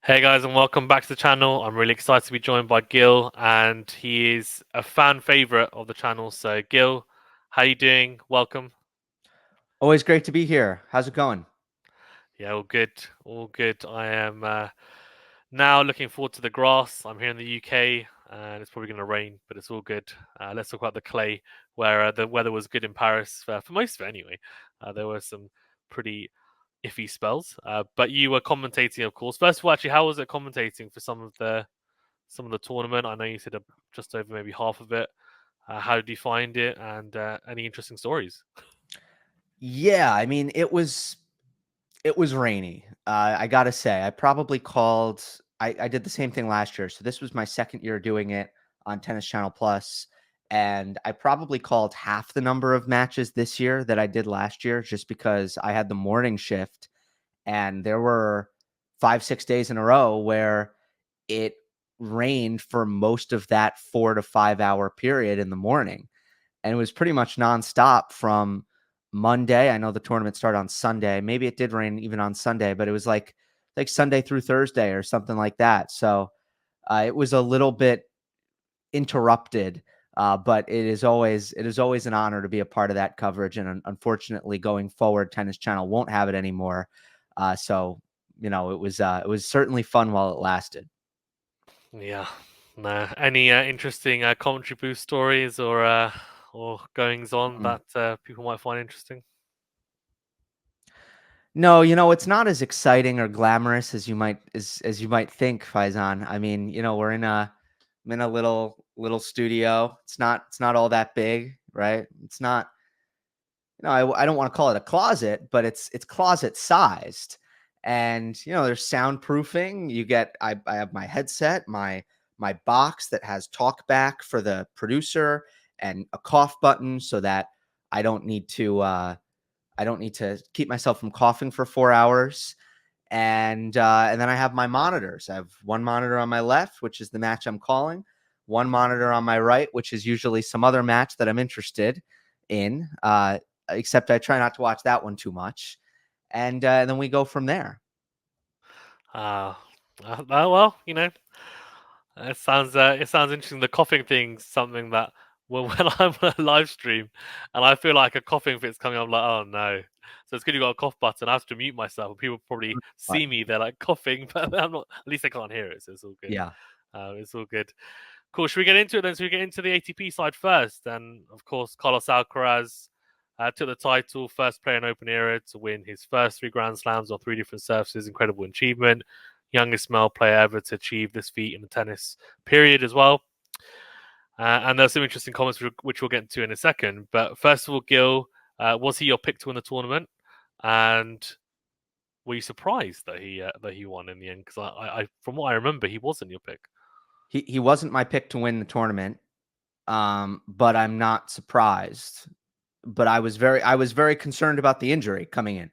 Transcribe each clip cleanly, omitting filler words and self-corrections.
Hey guys, and welcome back to the channel. I'm really excited to be joined by Gill, and he is a fan favorite of the channel. So, Gill, how you doing? Welcome. Always great to be here. How's it going? Yeah, all good, all good. I am now looking forward to the grass. I'm here in the UK, and it's probably going to rain, but it's all good. Let's talk about the clay, where the weather was good in Paris for most of it anyway. There were some pretty iffy spells, but you were commentating, of course. First of all, actually, how was it commentating for some of the tournament? I know you said just over maybe half of it. How did you find it, and any interesting stories? Yeah, I mean, it was rainy. I gotta say, I probably called. I did the same thing last year, so this was my second year doing it on Tennis Channel Plus, and I probably called half the number of matches this year that I did last year, just because I had the morning shift, and there were 5, 6 days in a row where it rained for most of that 4 to 5 hour period in the morning. And it was pretty much nonstop from Monday. I know the tournament started on Sunday. Maybe it did rain even on Sunday, but it was like Sunday through Thursday or something like that. So it was a little bit interrupted, but it is always an honor to be a part of that coverage. And unfortunately, going forward, Tennis Channel won't have it anymore. So it was certainly fun while it lasted. Yeah, no. Any interesting commentary booth stories or goings on Mm. that people might find interesting? No, it's not as exciting or glamorous as you might think, Faizan. I mean, I'm in a little studio. It's not all that big, right? It's not, I don't want to call it a closet, but it's closet sized. And there's soundproofing. I have my headset, my box that has talk back for the producer and a cough button so that I don't need to I don't need to keep myself from coughing for 4 hours. And then I have my monitors. I have one monitor on my left, which is the match I'm calling, one monitor on my right, which is usually some other match that I'm interested in. Except I try not to watch that one too much, and then we go from there. Uh, well, it sounds interesting. The coughing thing's something that when I'm on a live stream and I feel like a coughing fit's coming, I'm like, oh no. So it's good you got a cough button. I have to mute myself. People probably But see me, they're like coughing, but I'm not. At least they can't hear it, so it's all good. yeah, It's all good. Cool. Should we get into it then? So we get into the ATP side first, and of course, Carlos Alcaraz took the title, first player in Open era to win his first three Grand Slams on three different surfaces. Incredible achievement. Youngest male player ever to achieve this feat in the tennis period as well. And there's some interesting comments which we'll get into in a second. But first of all, Gill, was he your pick to win the tournament? And were you surprised that he won in the end? Because from what I remember, he wasn't your pick. he wasn't my pick to win the tournament, but I'm not surprised. But I was very concerned about the injury coming in.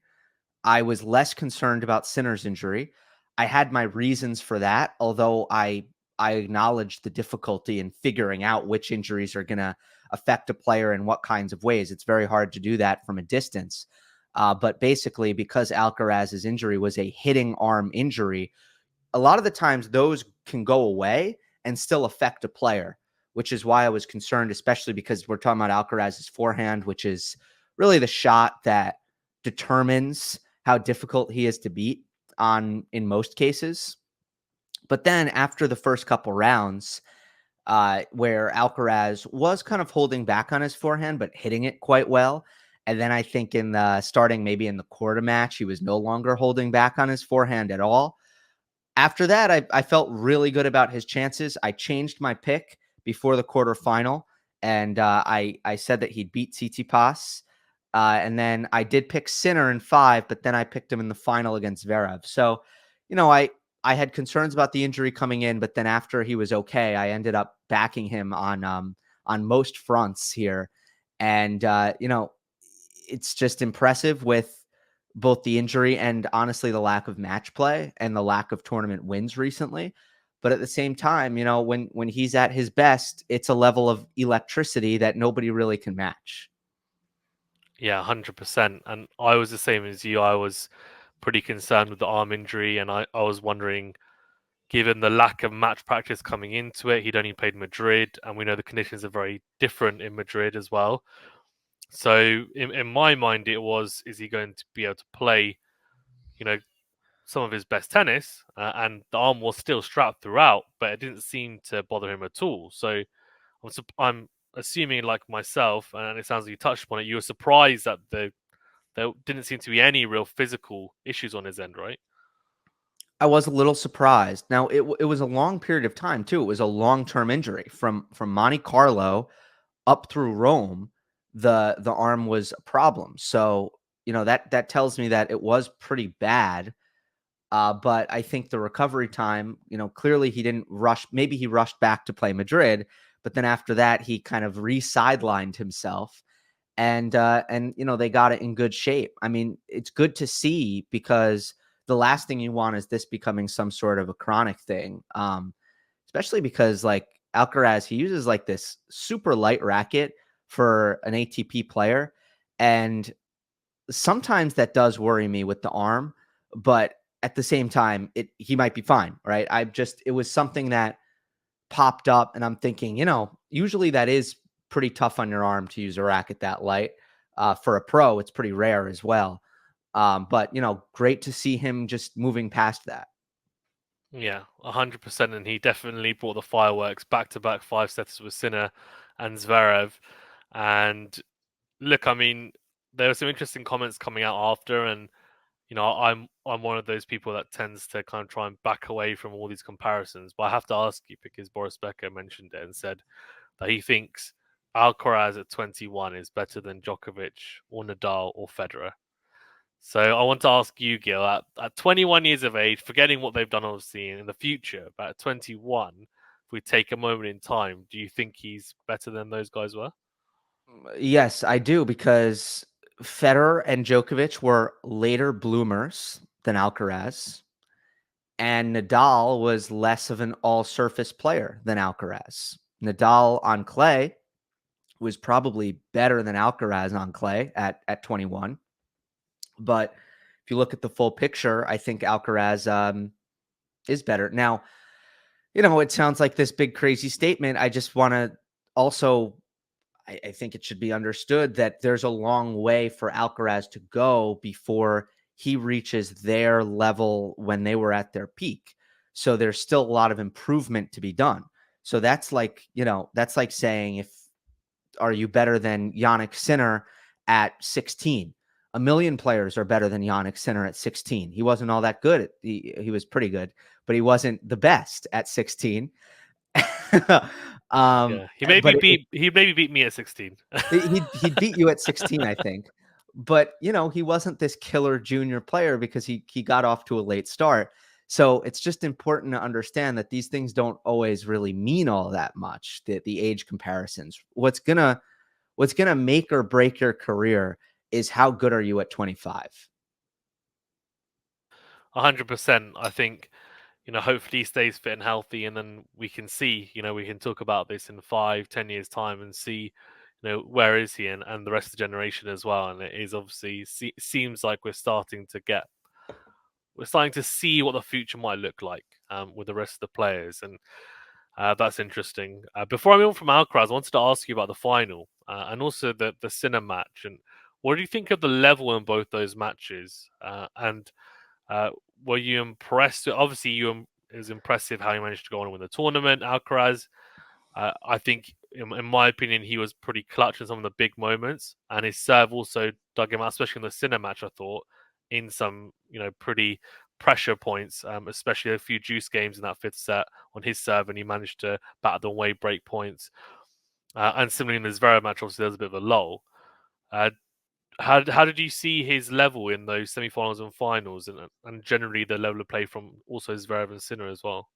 I was less concerned about Sinner's injury. I had my reasons for that, although I acknowledge the difficulty in figuring out which injuries are going to affect a player in what kinds of ways. It's very hard to do that from a distance. But basically, because Alcaraz's injury was a hitting arm injury, a lot of the times those can go away and still affect a player, which is why I was concerned, especially because we're talking about Alcaraz's forehand, which is really the shot that determines how difficult he is to beat on in most cases. But then after the first couple rounds, where Alcaraz was kind of holding back on his forehand, but hitting it quite well. And then I think in the starting, maybe in the quarter match, he was no longer holding back on his forehand at all. After that, I felt really good about his chances. I changed my pick before the quarterfinal, and I said that he'd beat Tsitsipas. And then I did pick Sinner in five, but then I picked him in the final against Zverev. So, you know, I had concerns about the injury coming in, but then after he was okay, I ended up backing him on most fronts here. And it's just impressive with both the injury and honestly the lack of match play and the lack of tournament wins recently. But at the same time, when he's at his best, it's a level of electricity that nobody really can match. Yeah, 100%. And I was the same as you. I was pretty concerned with the arm injury, and I was wondering, given the lack of match practice coming into it. He'd only played Madrid, and we know the conditions are very different in Madrid as well. So in my mind, it was, is he going to be able to play, you know, some of his best tennis? And the arm was still strapped throughout, but it didn't seem to bother him at all. So I'm assuming, like myself, and it sounds like you touched upon it, you were surprised that there didn't seem to be any real physical issues on his end, right? I was a little surprised. Now it was a long period of time too. It was a long-term injury from Monte Carlo up through Rome. The arm was a problem. So, that tells me that it was pretty bad. But I think the recovery time, clearly he didn't rush. Maybe he rushed back to play Madrid, but then after that he kind of re-sidelined himself, and they got it in good shape. I mean, it's good to see, because the last thing you want is this becoming some sort of a chronic thing. Especially because, like, Alcaraz, he uses like this super light racket for an ATP player, and sometimes that does worry me with the arm, but at the same time, he might be fine, right? It was something that popped up, and I'm thinking, usually that is pretty tough on your arm to use a racket that light. For a pro, it's pretty rare as well. But great to see him just moving past that. Yeah, 100%. And he definitely brought the fireworks, back-to-back 5 sets with Sinner and Zverev. And look, I mean, there were some interesting comments coming out after, and I'm one of those people that tends to kind of try and back away from all these comparisons. But I have to ask you, because Boris Becker mentioned it and said that he thinks Alcaraz at 21 is better than Djokovic or Nadal or Federer. So I want to ask you, Gill, at 21 years of age, forgetting what they've done obviously in the future, but at 21, if we take a moment in time, do you think he's better than those guys were? Yes, I do, because Federer and Djokovic were later bloomers than Alcaraz, and Nadal was less of an all-surface player than Alcaraz. Nadal on clay was probably better than Alcaraz on clay at 21. But if you look at the full picture, I think Alcaraz is better. Now, it sounds like this big crazy statement. I just want to also, I think it should be understood that there's a long way for Alcaraz to go before he reaches their level when they were at their peak. So there's still a lot of improvement to be done. So that's like, that's like saying, are you better than Yannick Sinner at 16? A million players are better than Yannick Sinner at 16. He wasn't all that good. He was pretty good, but he wasn't the best at 16. Yeah, But he maybe beat me at 16. he'd beat you at 16, I think. But he wasn't this killer junior player because he got off to a late start. So it's just important to understand that these things don't always really mean all that much. The age comparisons. What's gonna make or break your career is how good are you at 25. 100%. I think, hopefully he stays fit and healthy, and then we can see, we can talk about this in 5, 10 years time and see, where is he, and the rest of the generation as well. And it is obviously seems like we're starting to see what the future might look like with the rest of the players, and that's interesting. Before I move on from Alcaraz, I wanted to ask you about the final and also the Sinner match. And what do you think of the level in both those matches? And were you impressed? Obviously, it was impressive how he managed to go on and win the tournament. Alcaraz, I think, in my opinion, he was pretty clutch in some of the big moments, and his serve also dug him out, especially in the Sinner match. I thought in some, pretty pressure points, especially a few juice games in that fifth set on his serve, and he managed to batter them away, break points. And similarly in the Zverev match, obviously there's a bit of a lull. Uh, how did you see his level in those semi-finals and finals, and generally the level of play from also Zverev and Sinner as well?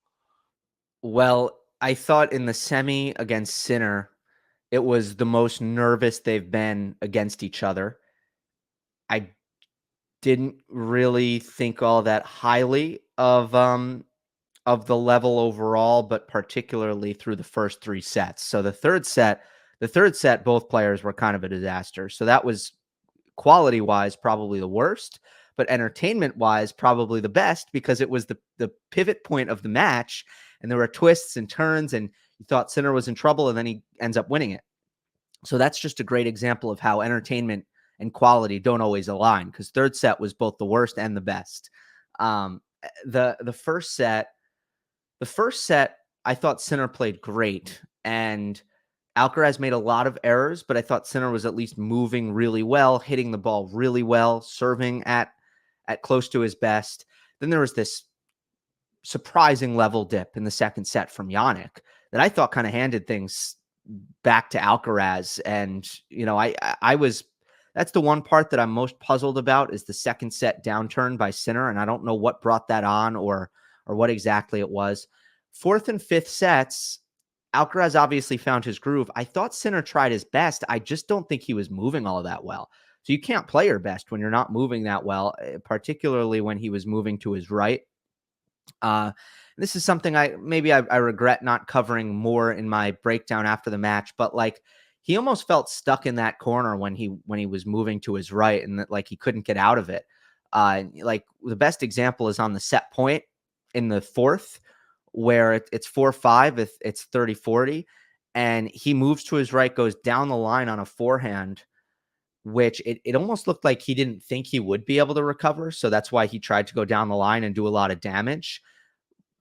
Well, I thought in the semi against Sinner, it was the most nervous they've been against each other. I didn't really think all that highly of the level overall, but particularly through the first 3 sets. So the third set, both players were kind of a disaster. So that was, quality wise, probably the worst. but entertainment wise, probably the best because it was the pivot point of the match, and there were twists and turns, and you thought Sinner was in trouble, and then he ends up winning it. So that's just a great example of how entertainment and quality don't always align, because third set was both the worst and the best. The first set, I thought Sinner played great, and Alcaraz made a lot of errors, but I thought Sinner was at least moving really well, hitting the ball really well, serving at close to his best. Then there was this surprising level dip in the second set from Jannik that I thought kind of handed things back to Alcaraz. And, I was, that's the one part that I'm most puzzled about, is the second set downturn by Sinner. And I don't know what brought that on or what exactly it was. Fourth and fifth sets, Alcaraz obviously found his groove. I thought Sinner tried his best. I just don't think he was moving all that well. So you can't play your best when you're not moving that well, particularly when he was moving to his right. This is something I regret not covering more in my breakdown after the match, but like, he almost felt stuck in that corner when he was moving to his right, and that, like, he couldn't get out of it. Like, the best example is on the set point in the fourth, where it's 4-5, it's 30-40, and he moves to his right, goes down the line on a forehand, which it almost looked like he didn't think he would be able to recover. So that's why he tried to go down the line and do a lot of damage.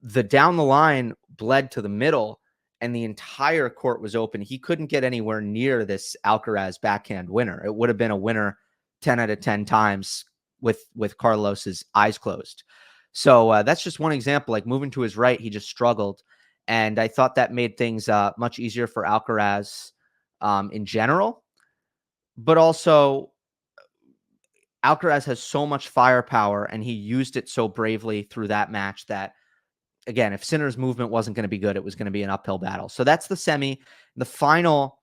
The down the line bled to the middle, and the entire court was open. He couldn't get anywhere near this Alcaraz backhand winner. It would have been a winner 10 out of 10 times with Carlos's eyes closed. So that's just one example. Like, moving to his right, he just struggled. And I thought that made things much easier for Alcaraz in general. But also, Alcaraz has so much firepower, and he used it so bravely through that match that, again, if Sinner's movement wasn't going to be good, it was going to be an uphill battle. So that's the semi. The final,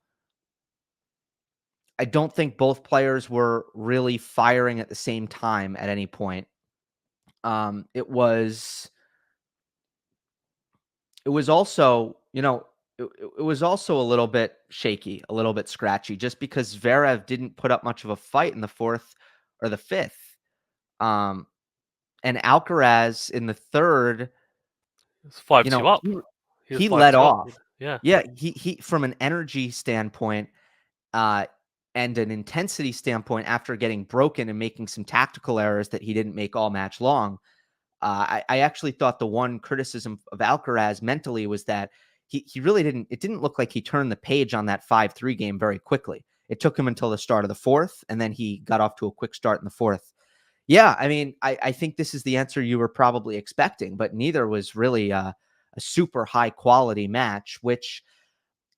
I don't think both players were really firing at the same time at any point. It was also, it was also a little bit shaky, a little bit scratchy, just because Zverev didn't put up much of a fight in the fourth or the fifth. And Alcaraz in the third, It's 5-2 up. He was he let 5-2 up. off. Yeah. Yeah, he from an energy standpoint and an intensity standpoint, after getting broken and making some tactical errors that he didn't make all match long, I actually thought the one criticism of Alcaraz mentally was that he really didn't. It didn't look like he turned the page on that 5-3 game very quickly. It took him until the start of the fourth, and then he got off to a quick start in the fourth. Yeah, I mean, I think this is the answer you were probably expecting, but neither was really a super high quality match, which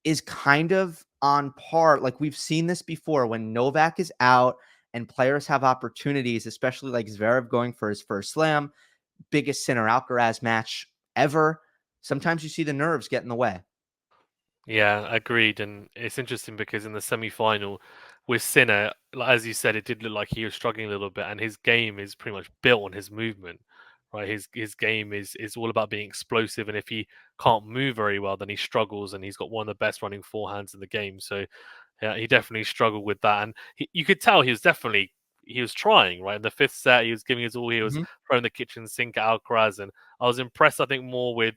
is kind of on par. Like, we've seen this before when Novak is out and players have opportunities, especially like Zverev going for his first slam, biggest Sinner Alcaraz match ever. Sometimes you see the nerves get in the way. Yeah, agreed. And it's interesting because in the semi-final with Sinner, as you said, it did look like he was struggling a little bit, and his game is pretty much built on his movement, right? His game is all about being explosive, and if he can't move very well, then he struggles, and he's got one of the best running forehands in the game. So yeah, he definitely struggled with that, and you could tell he was trying, right? In the fifth set, he was giving his all. He was throwing the kitchen sink at Alcaraz, and I was impressed, I think, more with,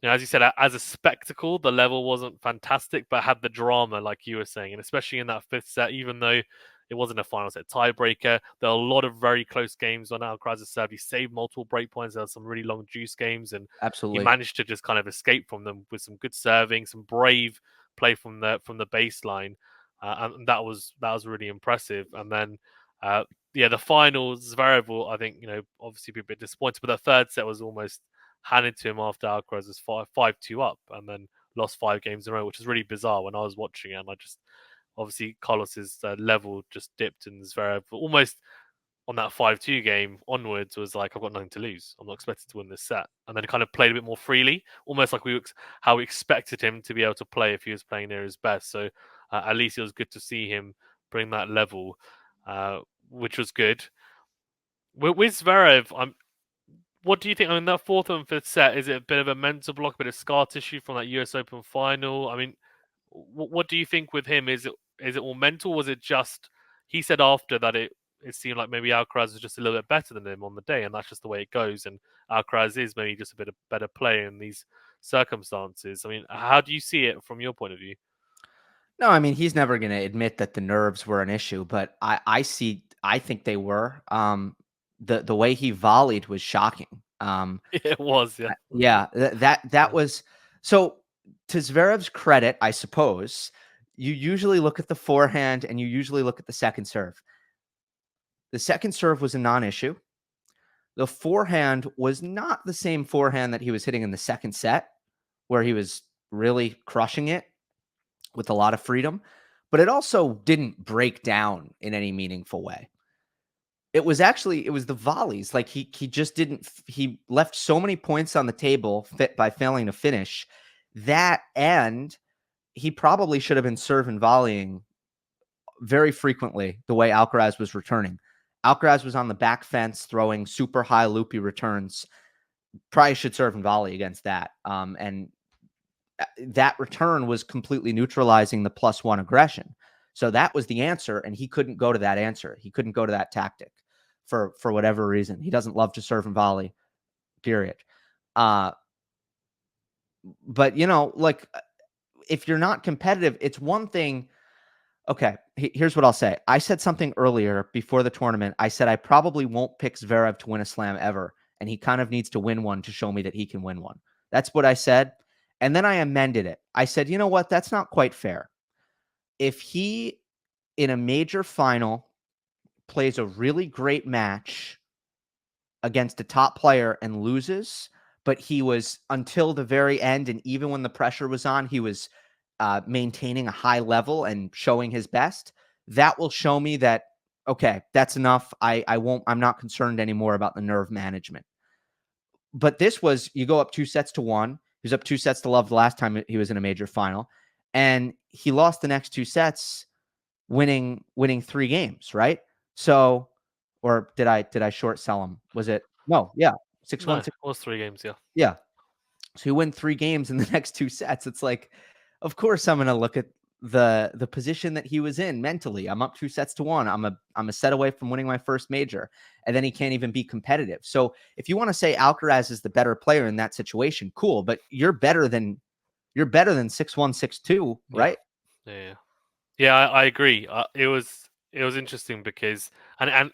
as you said, as a spectacle, the level wasn't fantastic, but had the drama, like you were saying, and especially in that fifth set, even though it wasn't a final set tiebreaker, there are a lot of very close games on Alcaraz's serve. He saved multiple break points. There were some really long juice games, and he Absolutely. managed to just kind of escape from them with some good serving, some brave play from the baseline, and that was really impressive. And then, the finals, Zverev will, I think, obviously be a bit disappointed, but the third set was almost handed to him after Alcaraz was 5-2 up, and then lost 5 games in a row, which is really bizarre when I was watching it. And I just, obviously, Carlos's level just dipped, and Zverev almost on that 5-2 game onwards was like, I've got nothing to lose. I'm not expected to win this set. And then kind of played a bit more freely, almost like how we expected him to be able to play if he was playing near his best. So at least it was good to see him bring that level, which was good. With Zverev, what do you think? I mean, that fourth and fifth set, is it a bit of a mental block, a bit of scar tissue from that US Open final? I mean, what do you think with him? Is it all mental? Was it just, he said after that it seemed like maybe Alcaraz was just a little bit better than him on the day, and that's just the way it goes. And Alcaraz is maybe just a bit of better player in these circumstances. I mean, how do you see it from your point of view? No, I mean, he's never going to admit that the nerves were an issue, but I think they were. The way he volleyed was shocking. It was, yeah. Yeah, that was so. To Zverev's credit, I suppose, you usually look at the forehand and you usually look at the second serve. The second serve was a non-issue. The forehand was not the same forehand that he was hitting in the second set, where he was really crushing it with a lot of freedom, but it also didn't break down in any meaningful way. It was the volleys. Like he just didn't he left so many points on the table by failing to finish. That, and he probably should have been serving volleying very frequently the way Alcaraz was returning. Alcaraz was on the back fence throwing super high loopy returns. Probably should serve and volley against that. And that return was completely neutralizing the +1 aggression. So that was the answer, and he couldn't go to that answer. He couldn't go to that tactic for whatever reason. He doesn't love to serve and volley, period. But, like, if you're not competitive, it's one thing. Okay, here's what I'll say. I said something earlier before the tournament. I said I probably won't pick Zverev to win a slam ever, and he kind of needs to win one to show me that he can win one. That's what I said. And then I amended it. I said, you know what? That's not quite fair. If he, in a major final, plays a really great match against a top player and loses, but he was, until the very end, and even when the pressure was on, he was maintaining a high level and showing his best, that will show me that, okay, that's enough. I'm not concerned anymore about the nerve management. But this was, you go up 2-1. He was up 2-0 the last time he was in a major final, and he lost the next 2 sets, winning 3 games, right? So, or did I short sell him? Was it? No, yeah, 6-1. No, it was 3 games, yeah. Yeah. So he win 3 games in the next 2 sets. It's like, of course I'm going to look at the position that he was in mentally. I'm up 2-1. I'm a set away from winning my first major, and then he can't even be competitive. So if you want to say Alcaraz is the better player in that situation, cool, but you're better than 6-1, 6-2, right? Yeah, I agree. It was interesting because and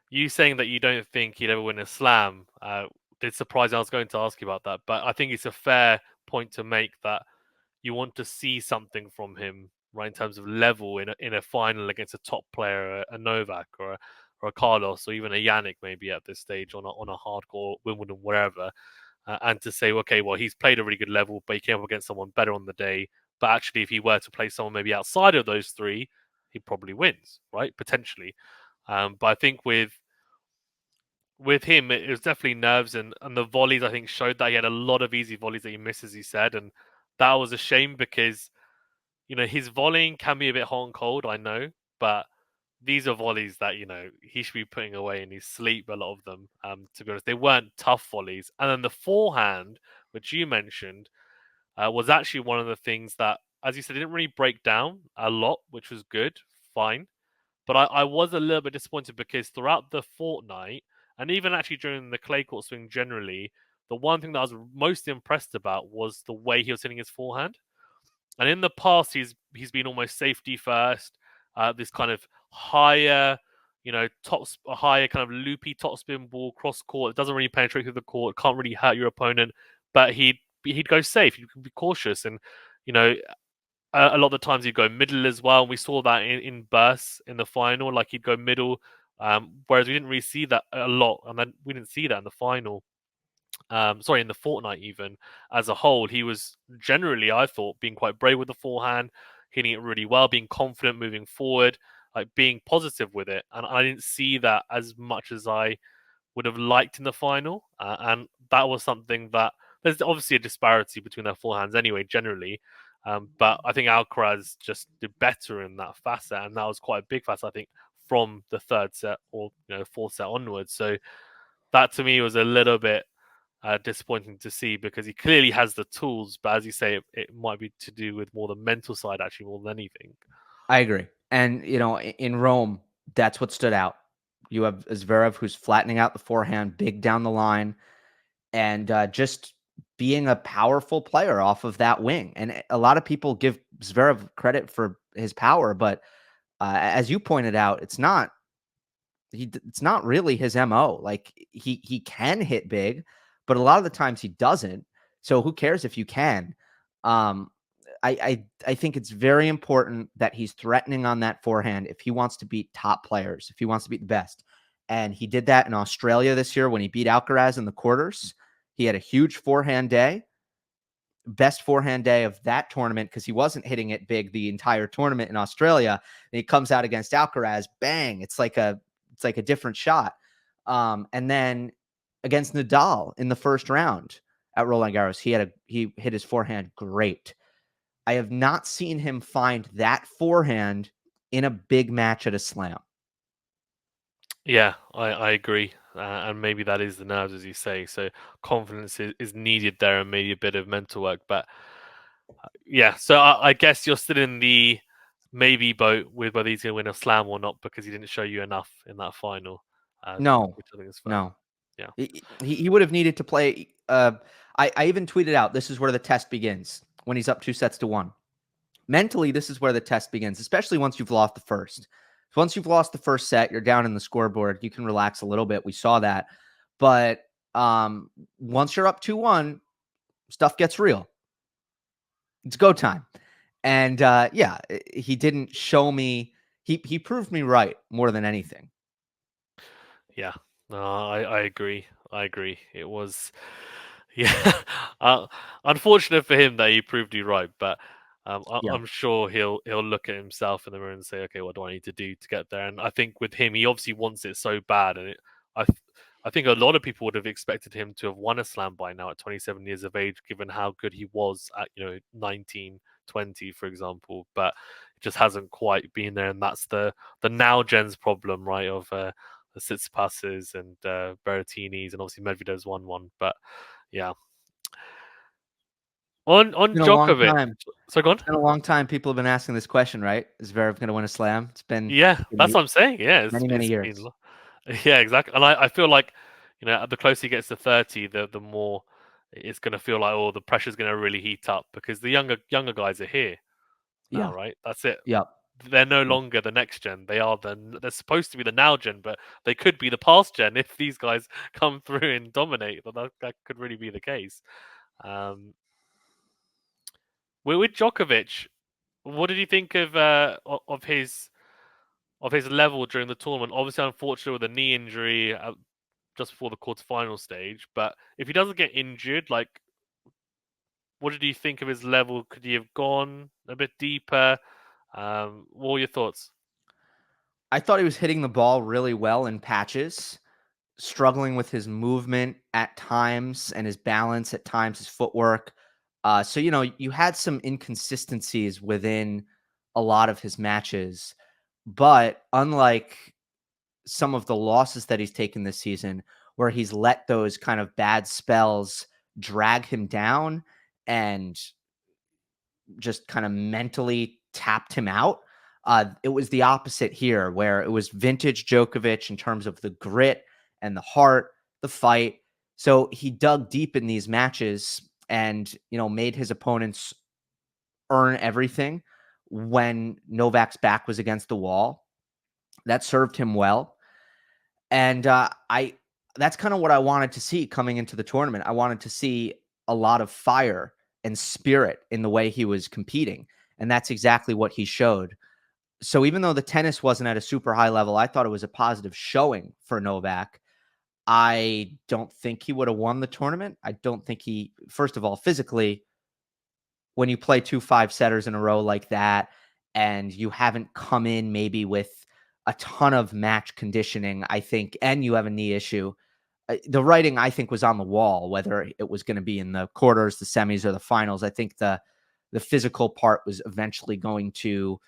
you saying that you don't think he'd ever win a slam did surprise me. I was going to ask you about that, but I think it's a fair point to make that you want to see something from him, right, in terms of level in a final against a top player, a Novak or a Carlos or even a Yannick maybe at this stage on a hardcore Wimbledon wherever, and to say, okay, well, he's played a really good level, but he came up against someone better on the day. But actually, if he were to play someone maybe outside of those 3, he probably wins, right? Potentially. But I think with him, it was definitely nerves and the volleys. I think showed that he had a lot of easy volleys that he missed, as he said, and that was a shame because his volleying can be a bit hot and cold. I know, but these are volleys that he should be putting away in his sleep. A lot of them, to be honest, they weren't tough volleys. And then the forehand, which you mentioned, was actually one of the things that, as you said, didn't really break down a lot, which was good, fine. But I was a little bit disappointed because throughout the fortnight, and even actually during the clay court swing generally, the one thing that I was most impressed about was the way he was hitting his forehand. And in the past, he's been almost safety first, this kind of higher, higher kind of loopy topspin ball cross court. It doesn't really penetrate through the court, can't really hurt your opponent, but he'd go safe. He'd be cautious, and you know, a lot of the times he'd go middle as well. And we saw that in bursts in the final, like he'd go middle, whereas we didn't really see that a lot, and then we didn't see that in the final. In the fortnight even as a whole, he was generally, I thought, being quite brave with the forehand, hitting it really well, being confident moving forward, like being positive with it. And I didn't see that as much as I would have liked in the final. And that was something that there's obviously a disparity between their forehands anyway, generally. But I think Alcaraz just did better in that facet, and that was quite a big facet, I think, from the third set or fourth set onwards. So that to me was a little bit disappointing to see because he clearly has the tools, but as you say, it might be to do with more the mental side actually more than anything. I agree. And in Rome, that's what stood out. You have Zverev, who's flattening out the forehand, big down the line, and just being a powerful player off of that wing. And a lot of people give Zverev credit for his power, but as you pointed out, it's not really his MO. Like he can hit big, but a lot of the times he doesn't. So who cares if you can? Um, I think it's very important that he's threatening on that forehand if he wants to beat top players, if he wants to beat the best. And he did that in Australia this year when he beat Alcaraz in the quarters. He had a huge forehand day, best forehand day of that tournament because he wasn't hitting it big the entire tournament in Australia. And he comes out against Alcaraz, bang! It's like a different shot. And then against Nadal in the first round at Roland Garros, he hit his forehand great. I have not seen him find that forehand in a big match at a slam. Yeah, I agree. And maybe that is the nerves, as you say. So confidence is needed there and maybe a bit of mental work. But yeah, so I guess you're still in the maybe boat with whether he's going to win a slam or not because he didn't show you enough in that final, No, which I think is fair. no. Yeah. He would have needed to play. I even tweeted out, this is where the test begins when he's up 2-1. Mentally, this is where the test begins, especially once you've lost the first. Once you've lost the first set, you're down in the scoreboard. You can relax a little bit. We saw that. But once you're up 2-1, stuff gets real. It's go time. And yeah, he didn't show me. He proved me right more than anything. Yeah. No, I agree. I agree. It was, yeah, unfortunate for him that he proved you right, but Yeah. I'm sure he'll look at himself in the mirror and say, okay, what do I need to do to get there? And I think with him, he obviously wants it so bad, and I th- I think a lot of people would have expected him to have won a slam by now at 27 years of age, given how good he was at 19, 20, for example, but it just hasn't quite been there, and that's the now gen's problem, right? Of the Tsitsipas's and Berrettini's, and obviously Medvedev's won one, but yeah. On Been a long Djokovic, time. so go on. It's been a long time. People have been asking this question, right? Is Zverev going to win a slam? It's been Yeah, that's what I'm saying. Yeah, many it's years. been yeah, exactly. And I feel like the closer he gets to 30, the more it's going to feel like the pressure's going to really heat up because the younger guys are here now, Yeah. right? That's it. Yep. They're no Yep. longer the next gen. They're supposed to be the now gen, but they could be the past gen if these guys come through and dominate. That could really be the case. Um, with Djokovic, what did you think of his level during the tournament? Obviously, unfortunate with a knee injury just before the quarterfinal stage. But if he doesn't get injured, like, what did you think of his level? Could he have gone a bit deeper? What were your thoughts? I thought he was hitting the ball really well in patches, struggling with his movement at times and his balance at times, his footwork. So, you had some inconsistencies within a lot of his matches. But unlike some of the losses that he's taken this season, where he's let those kind of bad spells drag him down and just kind of mentally tapped him out. It was the opposite here, where it was vintage Djokovic in terms of the grit and the heart, the fight. So he dug deep in these matches and, made his opponents earn everything when Novak's back was against the wall. That served him well. And that's kind of what I wanted to see coming into the tournament. I wanted to see a lot of fire and spirit in the way he was competing. And that's exactly what he showed. So even though the tennis wasn't at a super high level, I thought it was a positive showing for Novak. I don't think he would have won the tournament. I don't think first of all, physically, when you play 2 5-setters in a row like that, and you haven't come in maybe with a ton of match conditioning, I think, and you have a knee issue, the writing, I think, was on the wall, whether it was going to be in the quarters, the semis, or the finals. I think the physical part was eventually going to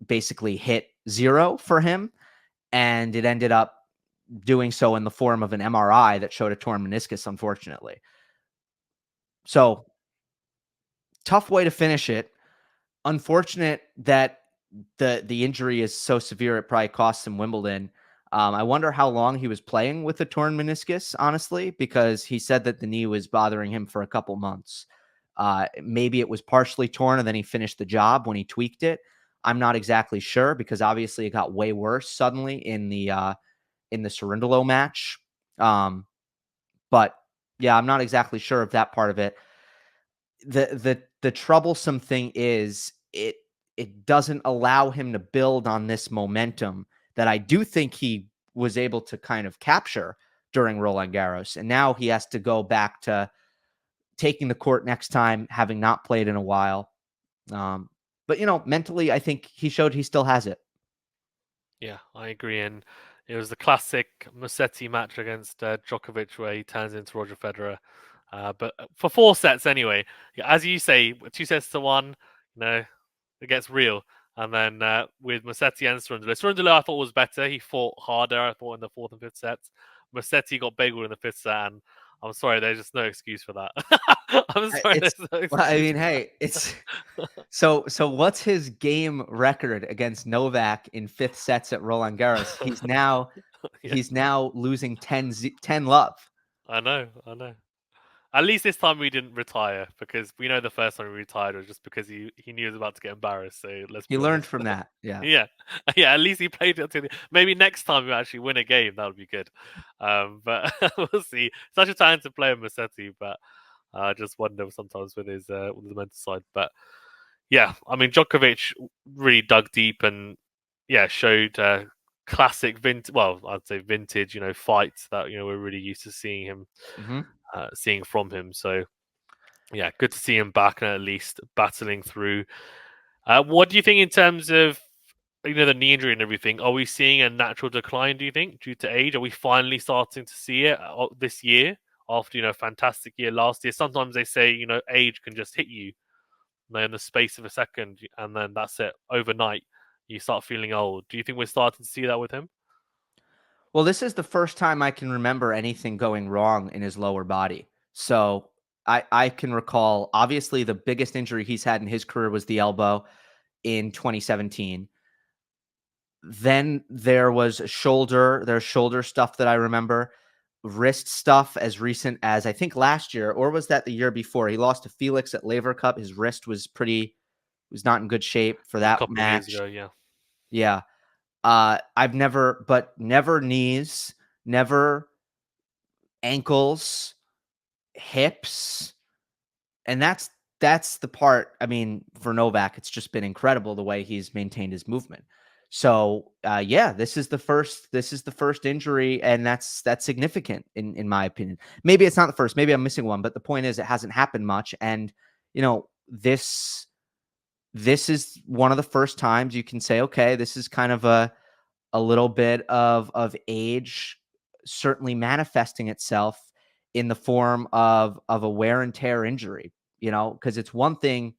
basically hit zero for him, and it ended up doing so in the form of an MRI that showed a torn meniscus, unfortunately. So tough way to finish it. Unfortunate that the injury is so severe, it probably costs him Wimbledon. I wonder how long he was playing with a torn meniscus, honestly, because he said that the knee was bothering him for a couple months. Maybe it was partially torn and then he finished the job when he tweaked it. I'm not exactly sure because obviously it got way worse suddenly in the Cerundolo match. But yeah, I'm not exactly sure of that part of it. The troublesome thing is it doesn't allow him to build on this momentum that I do think he was able to kind of capture during Roland Garros. And now he has to go back to taking the court next time, having not played in a while. But, mentally, I think he showed he still has it. Yeah, I agree. And it was the classic Musetti match against Djokovic where he turns into Roger Federer. But for 4 sets anyway, as you say, 2-1, it gets real. And then with Musetti and Cerundolo I thought was better. He fought harder, I thought, in the 4th and 5th sets. Musetti got bageled in the 5th set, and I'm sorry, there's just no excuse for that. I'm sorry, there's no excuse. Well, I mean, hey, it's so what's his game record against Novak in 5th sets at Roland Garros? He's now losing 10 love. I know. At least this time we didn't retire, because we know the first time we retired was just because he knew he was about to get embarrassed. So let's He be learned honest. from that. Yeah. Yeah. At least he played it to maybe next time we actually win a game, that would be good. But we'll see. Such a talented player, Musetti, but I just wonder sometimes with his mental side. But yeah, I mean, Djokovic really dug deep and showed classic vintage. Well, I'd say vintage, fights that we're really used to seeing him. Mm-hmm. Seeing from him. So yeah, good to see him back and at least battling through. What do you think in terms of the knee injury and everything? Are we seeing a natural decline, do you think, due to age? Are we finally starting to see it this year after a fantastic year last year? Sometimes they say age can just hit you in the space of a second, and then that's it. Overnight you start feeling old. Do you think we're starting to see that with him? Well, this is the first time I can remember anything going wrong in his lower body. So I can recall, obviously, the biggest injury he's had in his career was the elbow in 2017. Then there's shoulder stuff that I remember, wrist stuff as recent as I think last year, or was that the year before? He lost to Felix at Laver Cup. His wrist was not in good shape for A that couple of years match. ago, yeah. Yeah. Never knees, never ankles, hips. And that's the part. I mean, for Novak, it's just been incredible the way he's maintained his movement. So this is the first injury, and that's significant in my opinion. Maybe it's not the first, maybe I'm missing one, but the point is it hasn't happened much. And this is one of the first times you can say, okay, this is kind of a little bit of age certainly manifesting itself in the form of a wear and tear injury, because it's one thing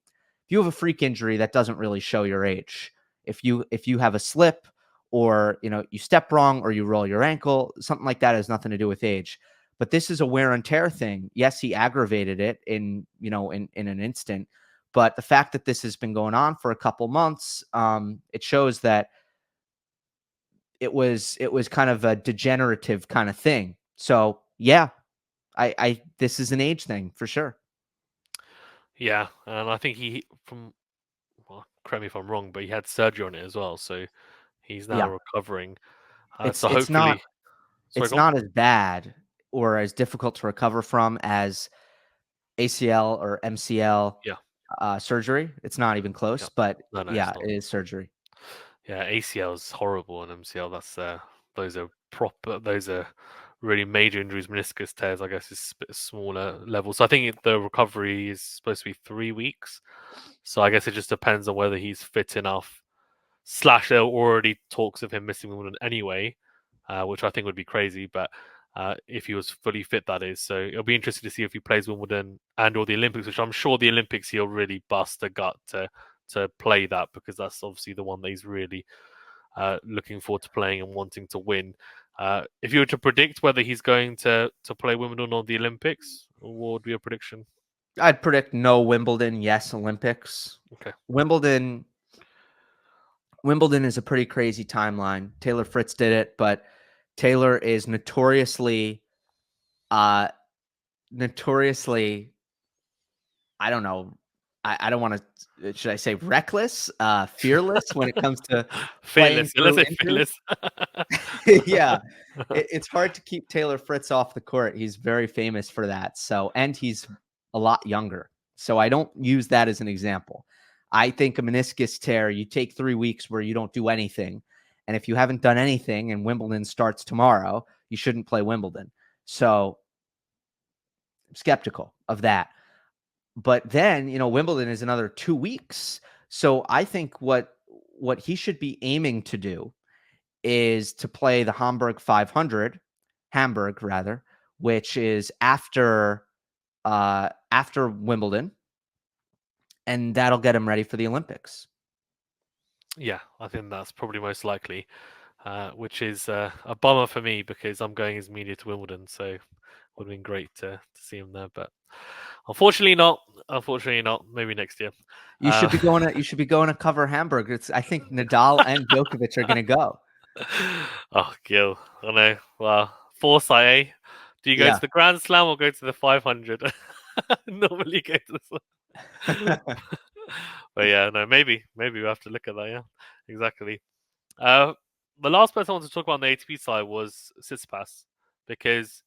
if you have a freak injury that doesn't really show your age. If you have a slip, or you step wrong, or you roll your ankle, something like that has nothing to do with age. But this is a wear and tear thing. Yes, he aggravated it in an instant, but the fact that this has been going on for a couple months, it shows that it was kind of a degenerative kind of thing. So yeah, I this is an age thing for sure. Yeah, and I think correct me if I'm wrong, but he had surgery on it as well, so he's now Yeah, recovering. it's So it's not hopefully, sorry, go on. as bad or as difficult to recover from as ACL or MCL Yeah, surgery. It's not even yeah. close, but No, it's yeah, not. it is surgery. Yeah, ACL is horrible, and MCL, those are really major injuries. Meniscus tears, I guess, is a bit smaller level. So I think the recovery is supposed to be 3 weeks. So I guess it just depends on whether he's fit enough. Slash, there are already talks of him missing Wimbledon anyway, which I think would be crazy. But if he was fully fit, that is. So it'll be interesting to see if he plays Wimbledon and/or the Olympics, which I'm sure the Olympics he'll really bust a gut to play that, because that's obviously the one that he's really looking forward to playing and wanting to win. If you were to predict whether he's going to play Wimbledon or the Olympics, what would be your prediction? I'd predict no Wimbledon, yes Olympics. Okay. Wimbledon is a pretty crazy timeline. Taylor Fritz did it, but Taylor is notoriously, notoriously, I don't know. I don't want to. Should I say reckless, fearless when it comes to playing Fearless. Let's through say injury? fearless. Yeah, it's hard to keep Taylor Fritz off the court. He's very famous for that. So, and he's a lot younger. So I don't use that as an example. I think a meniscus tear, you take 3 weeks where you don't do anything. And if you haven't done anything and Wimbledon starts tomorrow, you shouldn't play Wimbledon. So I'm skeptical of that. But then, Wimbledon is another 2 weeks. So I think what he should be aiming to do is to play the Hamburg rather, which is after Wimbledon, and that'll get him ready for the Olympics. Yeah, I think that's probably most likely, which is a bummer for me because I'm going as media to Wimbledon, so it would have been great to see him there, but unfortunately not. Unfortunately not. Maybe next year. You should be going to cover Hamburg. I think Nadal and Djokovic are going to go. Oh, Gill. I know. Well, foresight, eh? Do you go Yeah. to the Grand Slam or go to the 500? Normally go to the. But yeah, no, maybe we have to look at that. Yeah, exactly. The last person I wanted to talk about on the ATP side was Tsitsipas because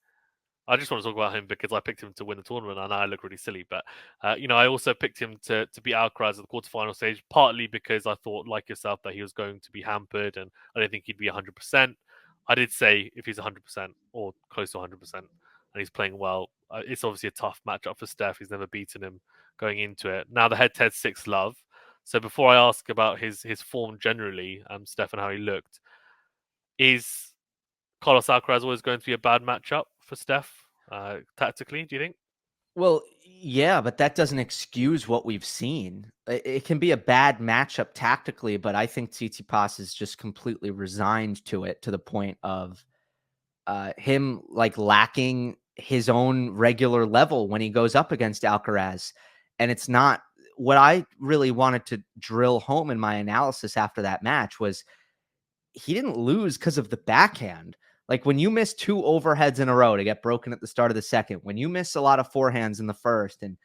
I just want to talk about him because I picked him to win the tournament. I know I look really silly, but I also picked him to beat Alcaraz at the quarterfinal stage, partly because I thought, like yourself, that he was going to be hampered, and I didn't think he'd be 100%. I did say if he's 100% or close to 100%, and he's playing well, it's obviously a tough matchup for Steph. He's never beaten him going into it. Now the head-to-head 6-love. So before I ask about his form generally, Steph, and how he looked, is Carlos Alcaraz always going to be a bad matchup for Steph tactically? Do you think? Well, yeah, but that doesn't excuse what we've seen. It can be a bad matchup tactically, but I think Tsitsipas is just completely resigned to it, to the point of him like lacking his own regular level when he goes up against Alcaraz. And it's not what I really wanted to drill home in my analysis after that match was he didn't lose because of the backhand. Like when you miss 2 overheads in a row to get broken at the start of the second, when you miss a lot of forehands in the first, and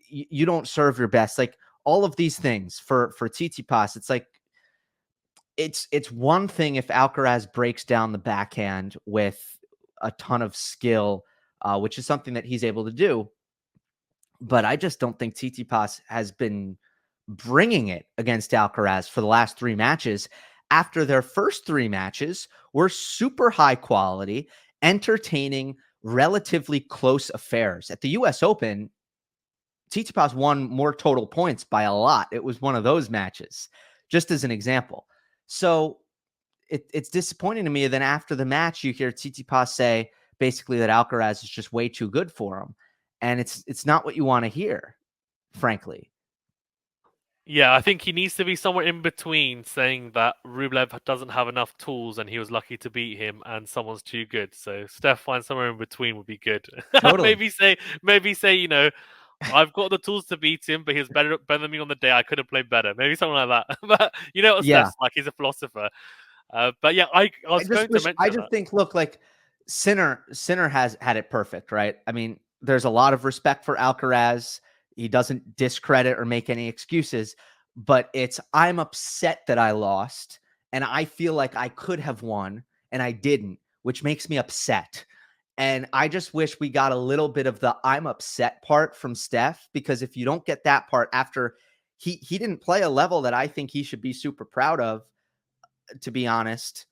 you don't serve your best, like all of these things for Tsitsipas, it's like it's one thing if Alcaraz breaks down the backhand with a ton of skill, which is something that he's able to do. But I just don't think Tsitsipas has been bringing it against Alcaraz for the last 3 matches. After their first 3 matches were super high quality, entertaining, relatively close affairs. At the US Open, Tsitsipas won more total points by a lot. It was one of those matches, just as an example. So it's disappointing to me. Then after the match, you hear Tsitsipas say basically that Alcaraz is just way too good for him. And it's not what you want to hear, frankly. Yeah, I think he needs to be somewhere in between saying that Rublev doesn't have enough tools and he was lucky to beat him and someone's too good. So Steph finds somewhere in between would be good. Totally. maybe say, I've got the tools to beat him, but he was better than me on the day. I could have played better. Maybe something like that. But you know what Yeah. Steph's like, he's a philosopher. But yeah, I was going to I mention just that. think, look, like Sinner has had it perfect, right? I mean, there's a lot of respect for Alcaraz. He doesn't discredit or make any excuses, but I'm upset that I lost and I feel like I could have won and I didn't, which makes me upset. And I just wish we got a little bit of the I'm upset part from Steph, because if you don't get that part after he didn't play a level that I think he should be super proud of, to be honest,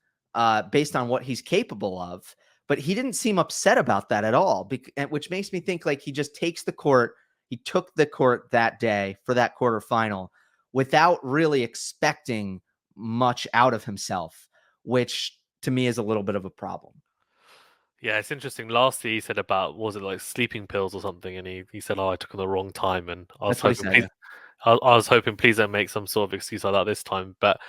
based on what he's capable of. But he didn't seem upset about that at all, which makes me think like he just takes the court. He took the court that day for that quarterfinal without really expecting much out of himself, which to me is a little bit of a problem. Yeah, it's interesting. Last year he said about, was it like sleeping pills or something, and he said, "Oh, I took them the wrong time," and I was That's what he hoping, said. please, Yeah. I was hoping, please don't make some sort of excuse like that this time. But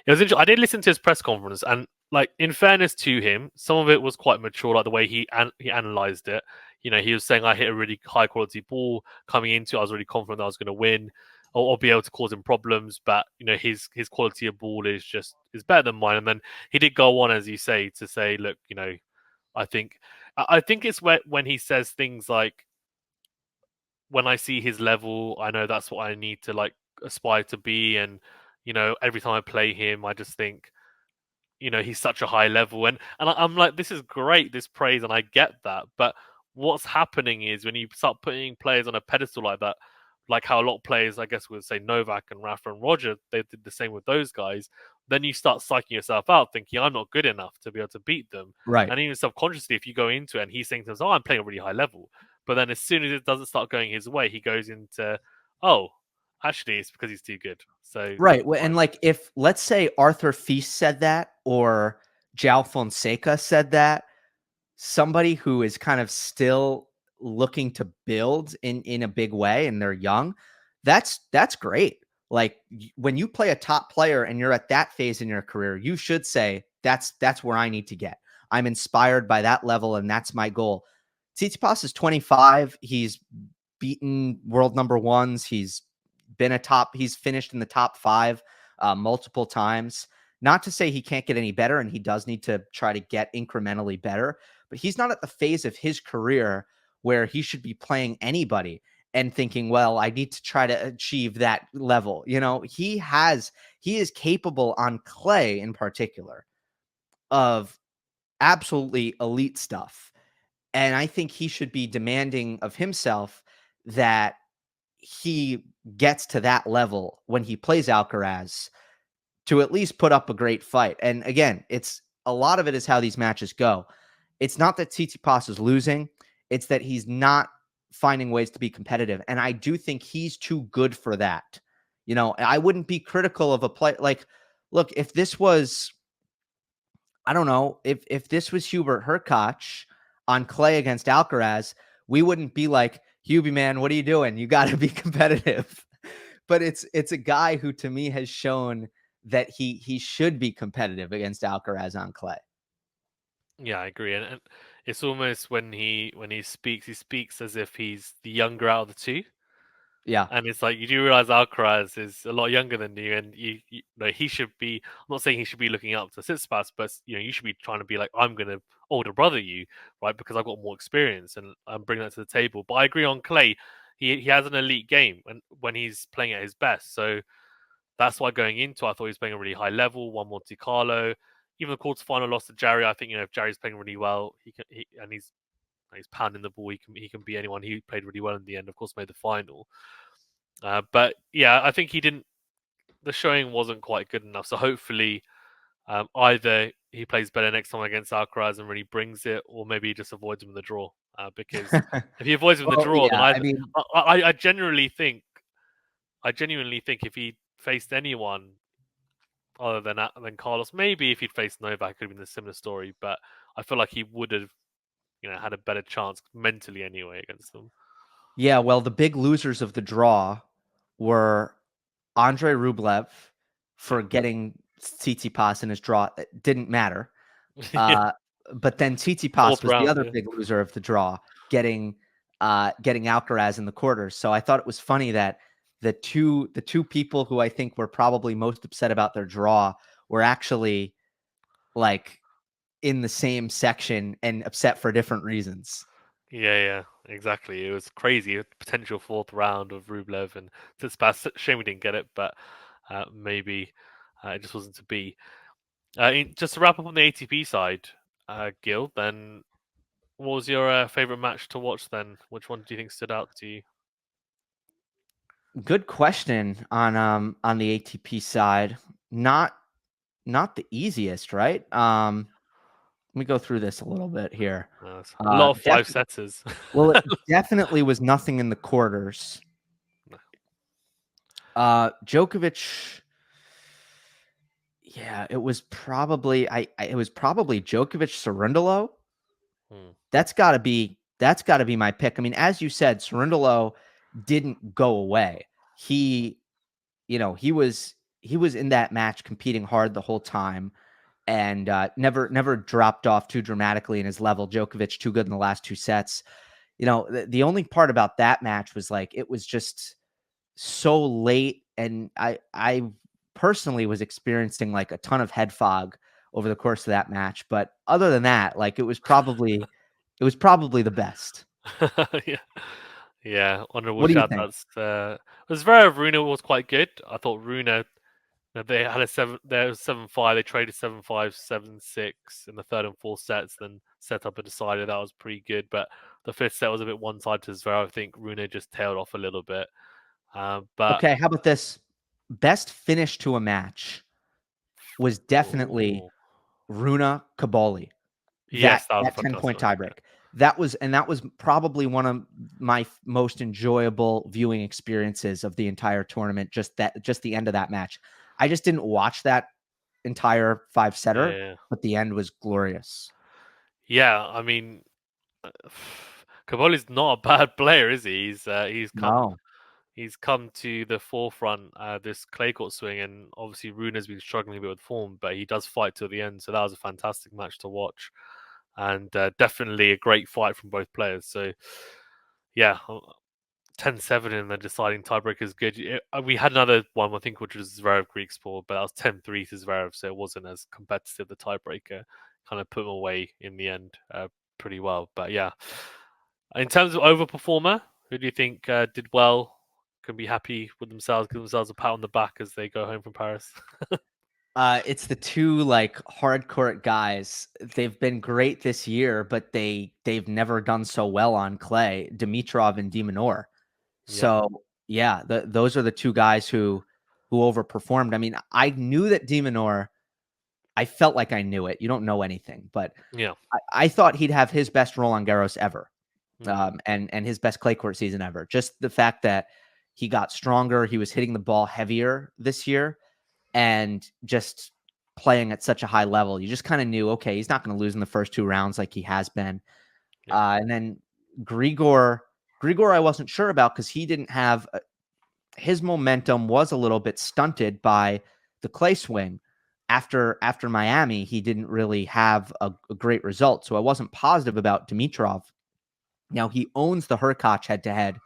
it was interesting. I did listen to his press conference, and like in fairness to him, some of it was quite mature, like the way he analyzed it. He was saying I hit a really high quality ball coming into it. I was really confident that I was going to win. or be able to cause him problems. But his quality of ball is better than mine. And then he did go on, as you say, to say, look, I think it's when he says things like, when I see his level, I know that's what I need to like aspire to be. And every time I play him, I just think, he's such a high level, and I'm like, this is great, this praise, and I get that. But what's happening is when you start putting players on a pedestal like that, like how a lot of players, I guess, would say Novak and Rafa and Roger, they did the same with those guys. Then you start psyching yourself out, thinking I'm not good enough to be able to beat them. Right. And even subconsciously, if you go into it and he's saying to us, "Oh, I'm playing a really high level," but then as soon as it doesn't start going his way, he goes into, "Oh, actually, it's because he's too good." So Right. that's And fine. like, if let's say Arthur Feast said that, or João Fonseca said that, somebody who is kind of still looking to build in a big way and they're young, that's great. Like, when you play a top player and you're at that phase in your career, you should say that's where I need to get. I'm inspired by that level and that's my goal. Tsitsipas is 25. He's beaten world number ones. He's finished in the top 5 multiple times. Not to say he can't get any better, and he does need to try to get incrementally better, but he's not at the phase of his career where he should be playing anybody and thinking, well, I need to try to achieve that level. He is capable on clay in particular of absolutely elite stuff. And I think he should be demanding of himself that he gets to that level when he plays Alcaraz, to at least put up a great fight. And again, it's a lot of it is how these matches go. It's not that Tsitsipas is losing, it's that he's not finding ways to be competitive. And I do think he's too good for that. I wouldn't be critical of a play. Like, look, if this was, I don't know, if this was Hubert Hurkacz on clay against Alcaraz, we wouldn't be like, Hubie, man, what are you doing? You got to be competitive. But it's a guy who, to me, has shown that he should be competitive against Alcaraz on clay. Yeah, I agree, and it's almost when he speaks as if he's the younger out of the two, Yeah. and it's like you do realize Alcaraz is a lot younger than you, and you know he should be. I'm not saying he should be looking up to Tsitsipas, but you should be trying to be like, I'm gonna older brother you, right? Because I've got more experience and I'm bringing that to the table. But I agree on clay, he has an elite game when he's playing at his best. So that's why going into, I thought he was playing a really high level, won Monte Carlo. Even the quarterfinal loss to Jarry, I think if Jarry's playing really well, and he's pounding the ball, he can beat anyone. He played really well in the end. Of course, made the final. But yeah, I think he didn't. The showing wasn't quite good enough. So hopefully, either he plays better next time against Alcaraz and really brings it, or maybe he just avoids him in the draw. Because if he avoids him in the Well, draw, then yeah, I mean, I genuinely think if he faced anyone other than Carlos, maybe if he'd faced Novak, it could have been a similar story. But I feel like he would have, had a better chance mentally anyway against them. yeah, well, the big losers of the draw were Andrei Rublev Yeah, for getting Tsitsipas in his draw. It didn't matter. yeah. Uh, but then Tsitsipas Fourth was the round. other Yeah, big loser of the draw, getting Alcaraz in the quarters. So I thought it was funny that the two people who I think were probably most upset about their draw were actually like in the same section and upset for different reasons. yeah, exactly. It was crazy. A potential fourth round of Rublev and Tsitsipas. Shame we didn't get it, but maybe it just wasn't to be. Just to wrap up on the ATP side, Gil, then what was your favorite match to watch then? Which one do you think stood out to you? Good question on the ATP side. Not the easiest, right? Let me go through this a little bit here. It's a lot of five Definitely. setters. Well, it definitely was nothing in the quarters. Djokovic. Yeah, it was probably it was probably Djokovic Cerundolo. Hmm. That's got to be my pick. I mean, as you said, Cerundolo didn't go away. He was in that match competing hard the whole time, and never dropped off too dramatically in his level. Djokovic too good in the last 2 sets. The only part about that match was like it was just so late, and I personally was experiencing like a ton of head fog over the course of that match. But other than that, like it was probably the best. Yeah. Yeah, honorable What do you shout think? outs. Zverev Runa was quite good. I thought Runa they had a seven. There was 7-5. They traded 7-5, 7-6 in the third and fourth sets. Then set up a decider that was pretty good. But the fifth set was a bit one sided as well. I think Rune just tailed off a little bit. But Okay, how about this? Best finish to a match was definitely ooh, Runa Kabali. yes, that was a That 10 point fantastic one. tiebreak. That was probably one of my most enjoyable viewing experiences of the entire tournament. Just the end of that match. I just didn't watch that entire five Yeah, setter, yeah, yeah. but the end was glorious. Yeah, I mean, Cavoli's not a bad player, is he? No. He's come to the forefront this clay court swing, and obviously Rune's been struggling a bit with form, but he does fight till the end. So that was a fantastic match to watch, and definitely a great fight from both players. So yeah, 10-7 in the deciding tiebreaker is good. We had another one, I think, which was Zverev Griekspoor, but that was 10-3 to Zverev, so it wasn't as competitive. The tiebreaker kind of put him away in the end pretty well. But yeah, in terms of overperformer, who do you think did well? Can be happy with themselves, give themselves a pat on the back as they go home from Paris. It's the two like hardcore guys. They've been great this year, but they've never done so well on clay. Dimitrov and Demonor. Yeah, So yeah, those are the two guys who overperformed. I mean, I knew that Demonor. I felt like I knew it. You don't know anything, but yeah, I thought he'd have his best Roland Garros ever, mm, and his best clay court season ever. Just the fact that he got stronger, he was hitting the ball heavier this year, and just playing at such a high level. You just kind of knew, okay, he's not going to lose in the first two rounds like he has been. yeah, And then Grigor, I wasn't sure about because he didn't have his momentum was a little bit stunted by the clay swing. After Miami, he didn't really have a great result, so I wasn't positive about Dimitrov. Now he owns the Hurkacz head-to-head,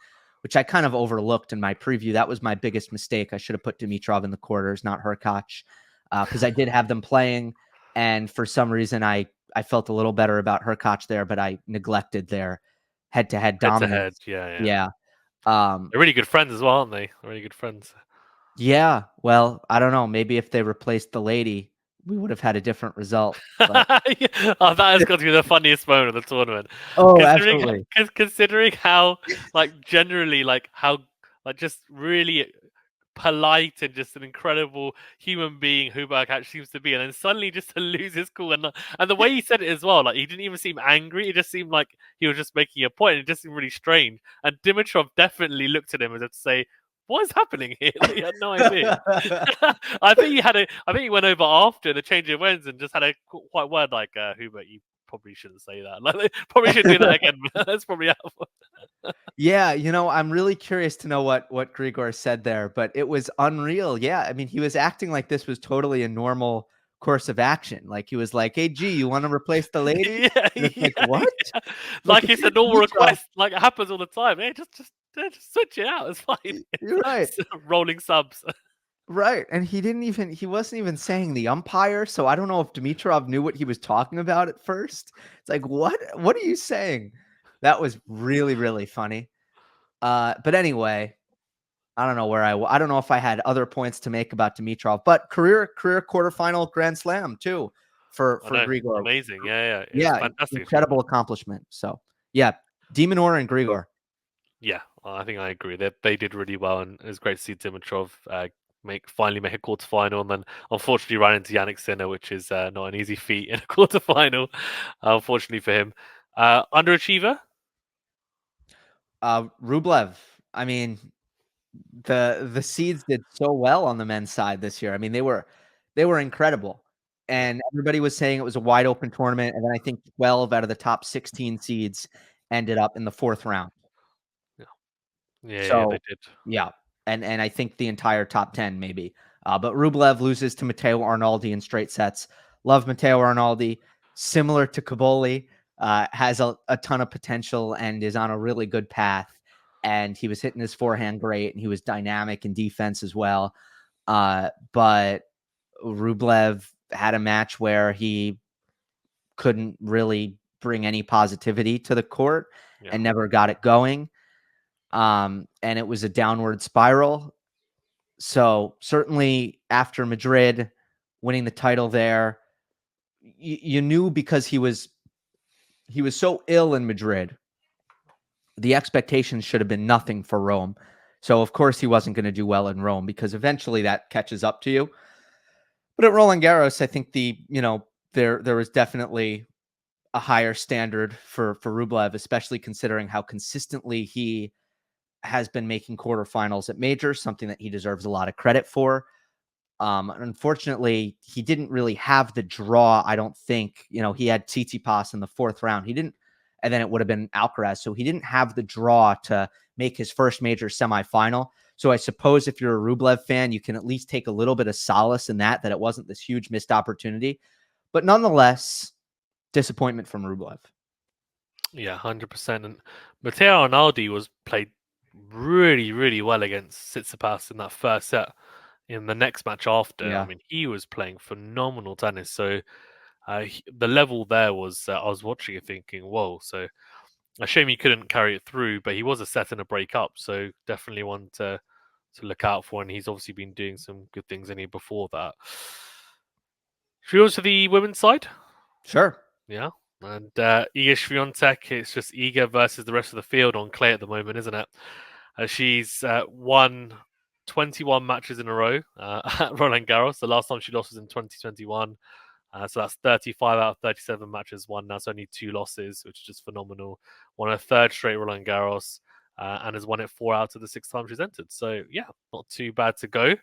which I kind of overlooked in my preview. That was my biggest mistake. I should have put Dimitrov in the quarters, not Hurkacz, because I did have them playing, and for some reason I felt a little better about Hurkacz there, but I neglected their head-to-head head to head. dominance. Yeah, yeah. Yeah. Um, They're really good friends as well, aren't they? They're really good friends. Yeah, well, I don't know. Maybe if they replaced the lady, we would have had a different result. But Yeah. Oh, that has got to be the funniest moment of the tournament. oh, Considering absolutely. considering how like generally like how like just really polite and just an incredible human being Huberg actually seems to be, and then suddenly just to lose his cool and the way he said it as well, like he didn't even seem angry. It just seemed like he was just making a point. It just seemed really strange. And Dimitrov definitely looked at him as if to say, "What is happening here?" Like, he had no idea. I think he had a. I think he went over after the change of winds and just had a quite word like, "Hubert, you probably shouldn't say that. Like, probably should do that again." That's probably out. Yeah, I'm really curious to know what Grigor said there, but it was unreal. Yeah, I mean, he was acting like this was totally a normal course of action. Like he was like, "Hey, G, you want to replace the lady?" Yeah, And it's like, yeah, "What?" yeah. Like Like if it's a you're normal Dimitrov, request. Like it happens all the time. Hey, just switch it out. It's fine. you're right. It's rolling subs. Right, and he wasn't even saying the umpire, so I don't know if Dimitrov knew what he was talking about at first. It's like, "What are you saying?" That was really, really funny. But anyway, I don't know I don't know if I had other points to make about Dimitrov, but career quarterfinal Grand Slam too I for know, Grigor. amazing. Yeah, yeah, it's Yeah, fantastic incredible achievement. accomplishment. So, yeah, Demonor and Grigor. Yeah, well, I think I agree. They did really well, and it was great to see Dimitrov finally make a quarterfinal, and then unfortunately ran into Yannick Sinner, which is not an easy feat in a quarterfinal, unfortunately for him. Underachiever? Rublev. I mean, the seeds did so well on the men's side this year. I mean, they were incredible. Yeah, And everybody was saying it was a wide open tournament. And then I think 12 out of the top 16 seeds ended up in the fourth round. yeah, yeah, they So did. yeah. And I think the entire top 10 maybe. But Rublev loses to Matteo Arnaldi in straight sets. Love Matteo Arnaldi, similar to Caboli, has a ton of potential and is on a really good path. and he was hitting his forehand great, and he was dynamic in defense as well. But Rublev had a match where he couldn't really bring any positivity to the court and never got it going. And it was a downward spiral. So certainly after Madrid winning the title there, you knew, because he was so ill in Madrid, the expectations should have been nothing for Rome. So of course he wasn't going to do well in Rome, because eventually that catches up to you. But at Roland Garros, I think there was definitely a higher standard for Rublev, especially considering how consistently he has been making quarterfinals at majors, something that he deserves a lot of credit for. Unfortunately, he didn't really have the draw. I don't think, he had Tsitsipas in the fourth round. He didn't, and then it would have been Alcaraz. So he didn't have the draw to make his first major semifinal. So I suppose if you're a Rublev fan, you can at least take a little bit of solace in that it wasn't this huge missed opportunity. But nonetheless, disappointment from Rublev. Yeah, 100%. And Matteo Arnaldi was played really, really well against Tsitsipas in that first set. In the next match after, Yeah. I mean, he was playing phenomenal tennis. So the level there was, I was watching it thinking, whoa. So a shame he couldn't carry it through, but he was a set and a break up. So definitely one to look out for. And he's obviously been doing some good things in here before that. Should we go to the women's side? Sure. Yeah. And Iga Swiatek, it's just Iga versus the rest of the field on clay at the moment, isn't it? She's won 21 matches in a row at Roland Garros. The last time she lost was in 2021. So that's 35 out of 37 matches won. That's only 2 losses, which is just phenomenal. Won her third straight Roland Garros and has won it 4 out of the 6 times she's entered. So, yeah, not too bad to go.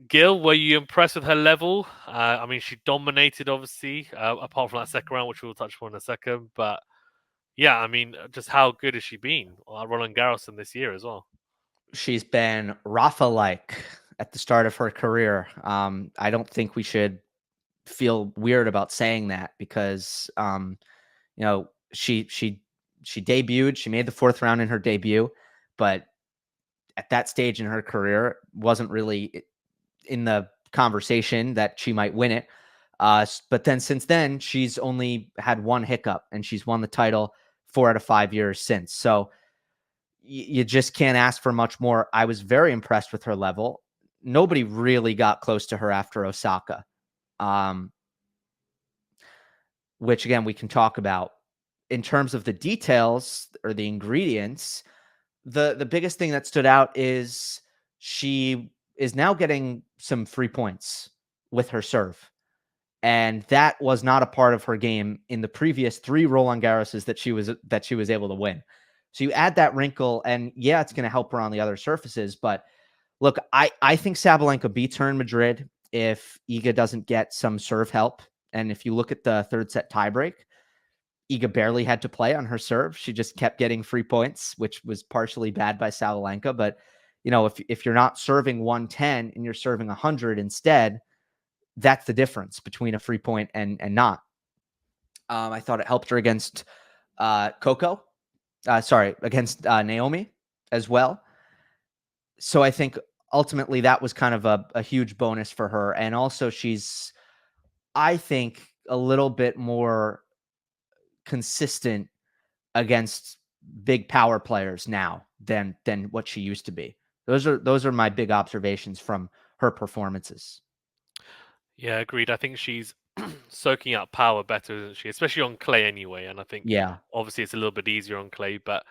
Gill, were you impressed with her level? I mean, she dominated, obviously, apart from that second round, which we'll touch upon in a second. But, yeah, I mean, just how good has she been at Roland Garros in this year as well? She's been Rafa-like at the start of her career. I don't think we should feel weird about saying that, because she debuted, she made the fourth round in her debut, but at that stage in her career wasn't really in the conversation that she might win it. But then since then, she's only had one hiccup, and she's won the title 4 out of 5 years since. So you just can't ask for much more. I was very impressed with her level. Nobody really got close to her after Osaka, which again, we can talk about. In terms of the details or the ingredients, the biggest thing that stood out is she is now getting some free points with her serve. And that was not a part of her game in the previous 3 Roland Garroses that she was able to win. So you add that wrinkle, and yeah, it's going to help her on the other surfaces. But look, I think Sabalenka beats her in Madrid if Iga doesn't get some serve help. And if you look at the third set tiebreak, Iga barely had to play on her serve. She just kept getting free points, which was partially bad by Sabalenka. But, if you're not serving 110 and you're serving 100 instead, that's the difference between a free point and not. I thought it helped her against against Naomi as well. So I think ultimately that was kind of a huge bonus for her. And also she's, I think, a little bit more consistent against big power players now than what she used to be. Those are my big observations from her performances. Yeah, agreed. I think she's soaking up power better, isn't she? Especially on clay anyway. And I think obviously it's a little bit easier on clay, but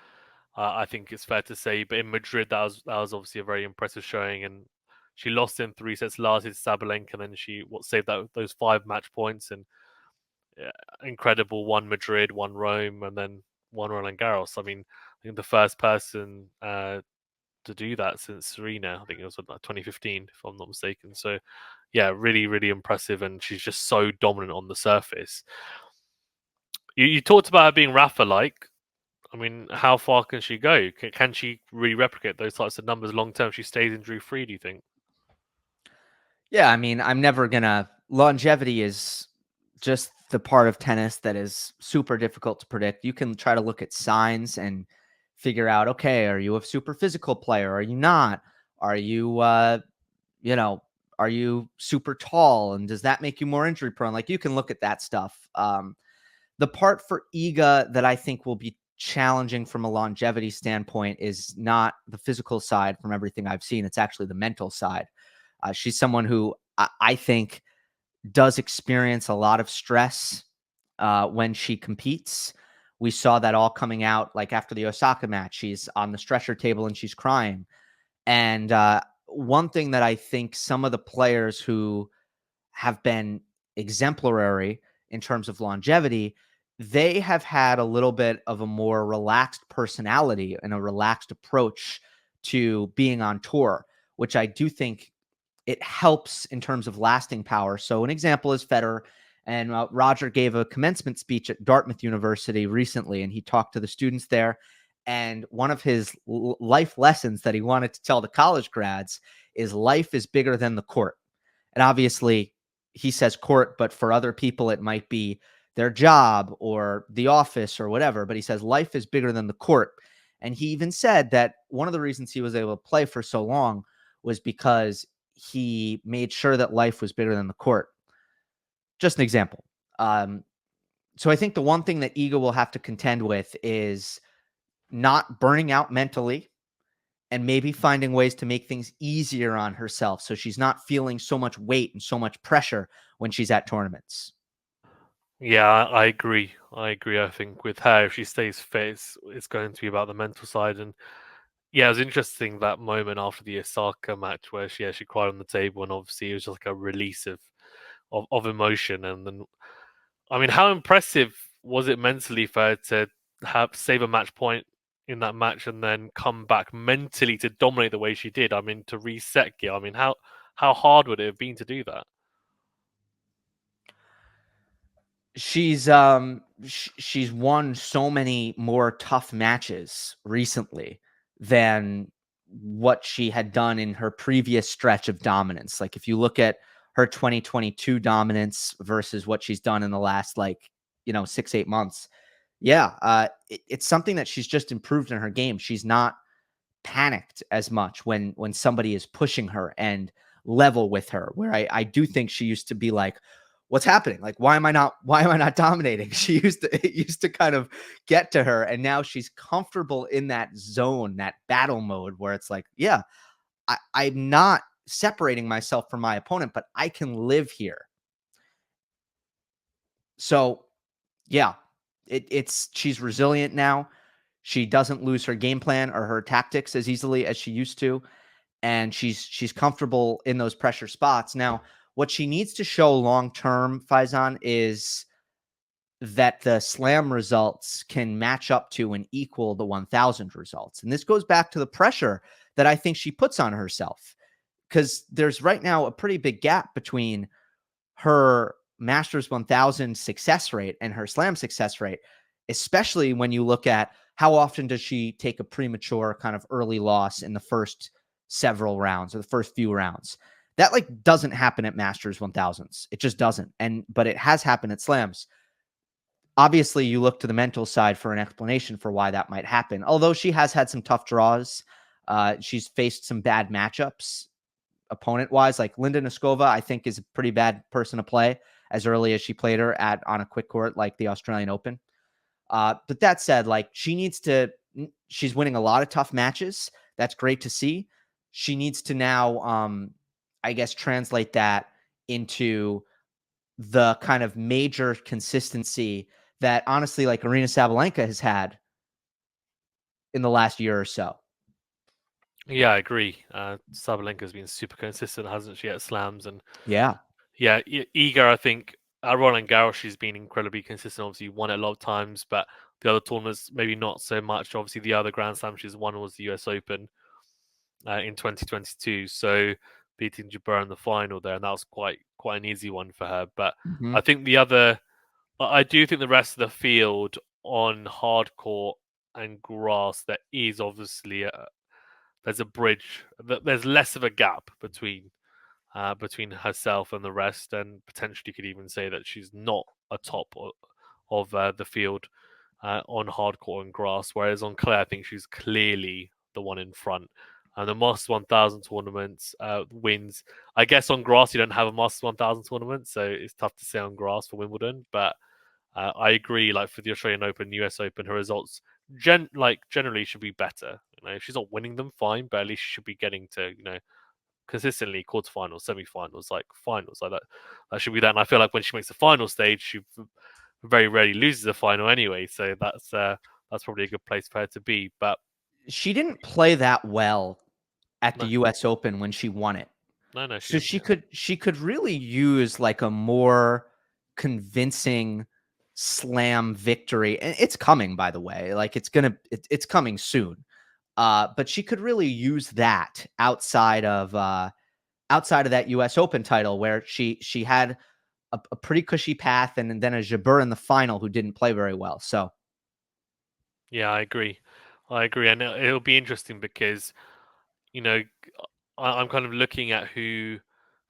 I think it's fair to say. But in Madrid, that was obviously a very impressive showing, and she lost in 3 sets last to Sabalenka, and then she saved those 5 match points, and incredible. 1 Madrid, 1 Rome, and then 1 Roland Garros. I mean, I think the first person to do that since Serena. I think it was like 2015, if I'm not mistaken. So, yeah, really, really impressive, and she's just so dominant on the surface. You talked about her being Rafa-like. I mean, how far can she go? Can she really replicate those types of numbers long term? She stays injury-free, do you think? Yeah, I mean, I'm never gonna. Longevity is just the part of tennis that is super difficult to predict. You can try to look at signs and figure out, okay, are you a super physical player? Are you not? Are you, are you super tall? And does that make you more injury prone? Like, you can look at that stuff. The part for Iga that I think will be challenging from a longevity standpoint is not the physical side from everything I've seen. It's actually the mental side. She's someone who I think does experience a lot of stress when she competes. We saw that all coming out like after the Osaka match. She's on the stretcher table and she's crying. And one thing that I think some of the players who have been exemplary in terms of longevity, they have had a little bit of a more relaxed personality and a relaxed approach to being on tour, which I do think it helps in terms of lasting power. So an example is Federer. And Roger gave a commencement speech at Dartmouth University recently, and he talked to the students there. And one of his life lessons that he wanted to tell the college grads is life is bigger than the court. And obviously, he says court, but for other people, it might be their job or the office or whatever. But he says life is bigger than the court. And he even said that one of the reasons he was able to play for so long was because he made sure that life was bigger than the court. Just an example. So I think the one thing that Iga will have to contend with is not burning out mentally and maybe finding ways to make things easier on herself so she's not feeling so much weight and so much pressure when she's at tournaments. Yeah, I agree. I think with her, if she stays fit, it's going to be about the mental side. And yeah, it was interesting that moment after the Osaka match where she cried on the table, and obviously it was just like a release of emotion. And then, I mean, how impressive was it mentally for her to have save a match point in that match and then come back mentally to dominate the way she did? I mean, to reset Gill. I mean, how hard would it have been to do that? She's she's won so many more tough matches recently than what she had done in her previous stretch of dominance. Like, if you look at her 2022 dominance versus what she's done in the last 6-8 months, it's something that she's just improved in her game. She's not panicked as much when somebody is pushing her and level with her, where I do think she used to be like, what's happening? Like, why am I not dominating? She it used to kind of get to her, and now she's comfortable in that zone, that battle mode where it's like, yeah, I'm not separating myself from my opponent, but I can live here. So yeah, she's resilient now. She doesn't lose her game plan or her tactics as easily as she used to, and she's comfortable in those pressure spots. Now, what she needs to show long term, Faizan, is that the slam results can match up to and equal the 1000 results. And this goes back to the pressure that I think she puts on herself, because there's right now a pretty big gap between her Masters 1000 success rate and her slam success rate, especially when you look at how often does she take a premature kind of early loss in the first several rounds or the first few rounds. That doesn't happen at Masters 1000s. It just doesn't. But it has happened at slams. Obviously, you look to the mental side for an explanation for why that might happen. Although she has had some tough draws, she's faced some bad matchups opponent-wise. Like Linda Noskova, I think, is a pretty bad person to play as early as she played her on a quick court like the Australian Open. But that said, she's winning a lot of tough matches. That's great to see. She needs to now, I guess, translate that into the kind of major consistency that, honestly, like Aryna Sabalenka has had in the last year or so. Yeah, I agree. Sabalenka's been super consistent, hasn't she, at slams? And Yeah. yeah, Iga, I think at Roland Garros she's been incredibly consistent. Obviously, won it a lot of times, but the other tournaments maybe not so much. Obviously, the other Grand Slam she's won was the US Open in 2022. So beating Jabeur in the final there, and that was quite an easy one for her. But Mm-hmm. I think I do think the rest of the field on hard court and grass, there is obviously there's a bridge. There's less of a gap between herself and the rest, and potentially could even say that she's not a top of the field on hard court and grass, whereas on clay, I think she's clearly the one in front. And the Masters 1000 tournaments wins. I guess on grass you don't have a Masters 1000 tournament, so it's tough to say on grass for Wimbledon. But I agree. Like for the Australian Open, US Open, her results generally should be better. If she's not winning them, fine, but at least she should be getting to consistently quarterfinals, semi-finals, like finals, like that. That should be that. And I feel like when she makes the final stage, she very rarely loses a final anyway. So that's probably a good place for her to be. But she didn't play that well at the no, US Open when she won it. no, So she could really use like a more convincing slam victory. And it's coming, by the way. Like it's coming soon. But she could really use that outside of that US Open title where she had a pretty cushy path and then a Jabeur in the final who didn't play very well. So yeah, I agree. And it'll be interesting because you know, I'm kind of looking at who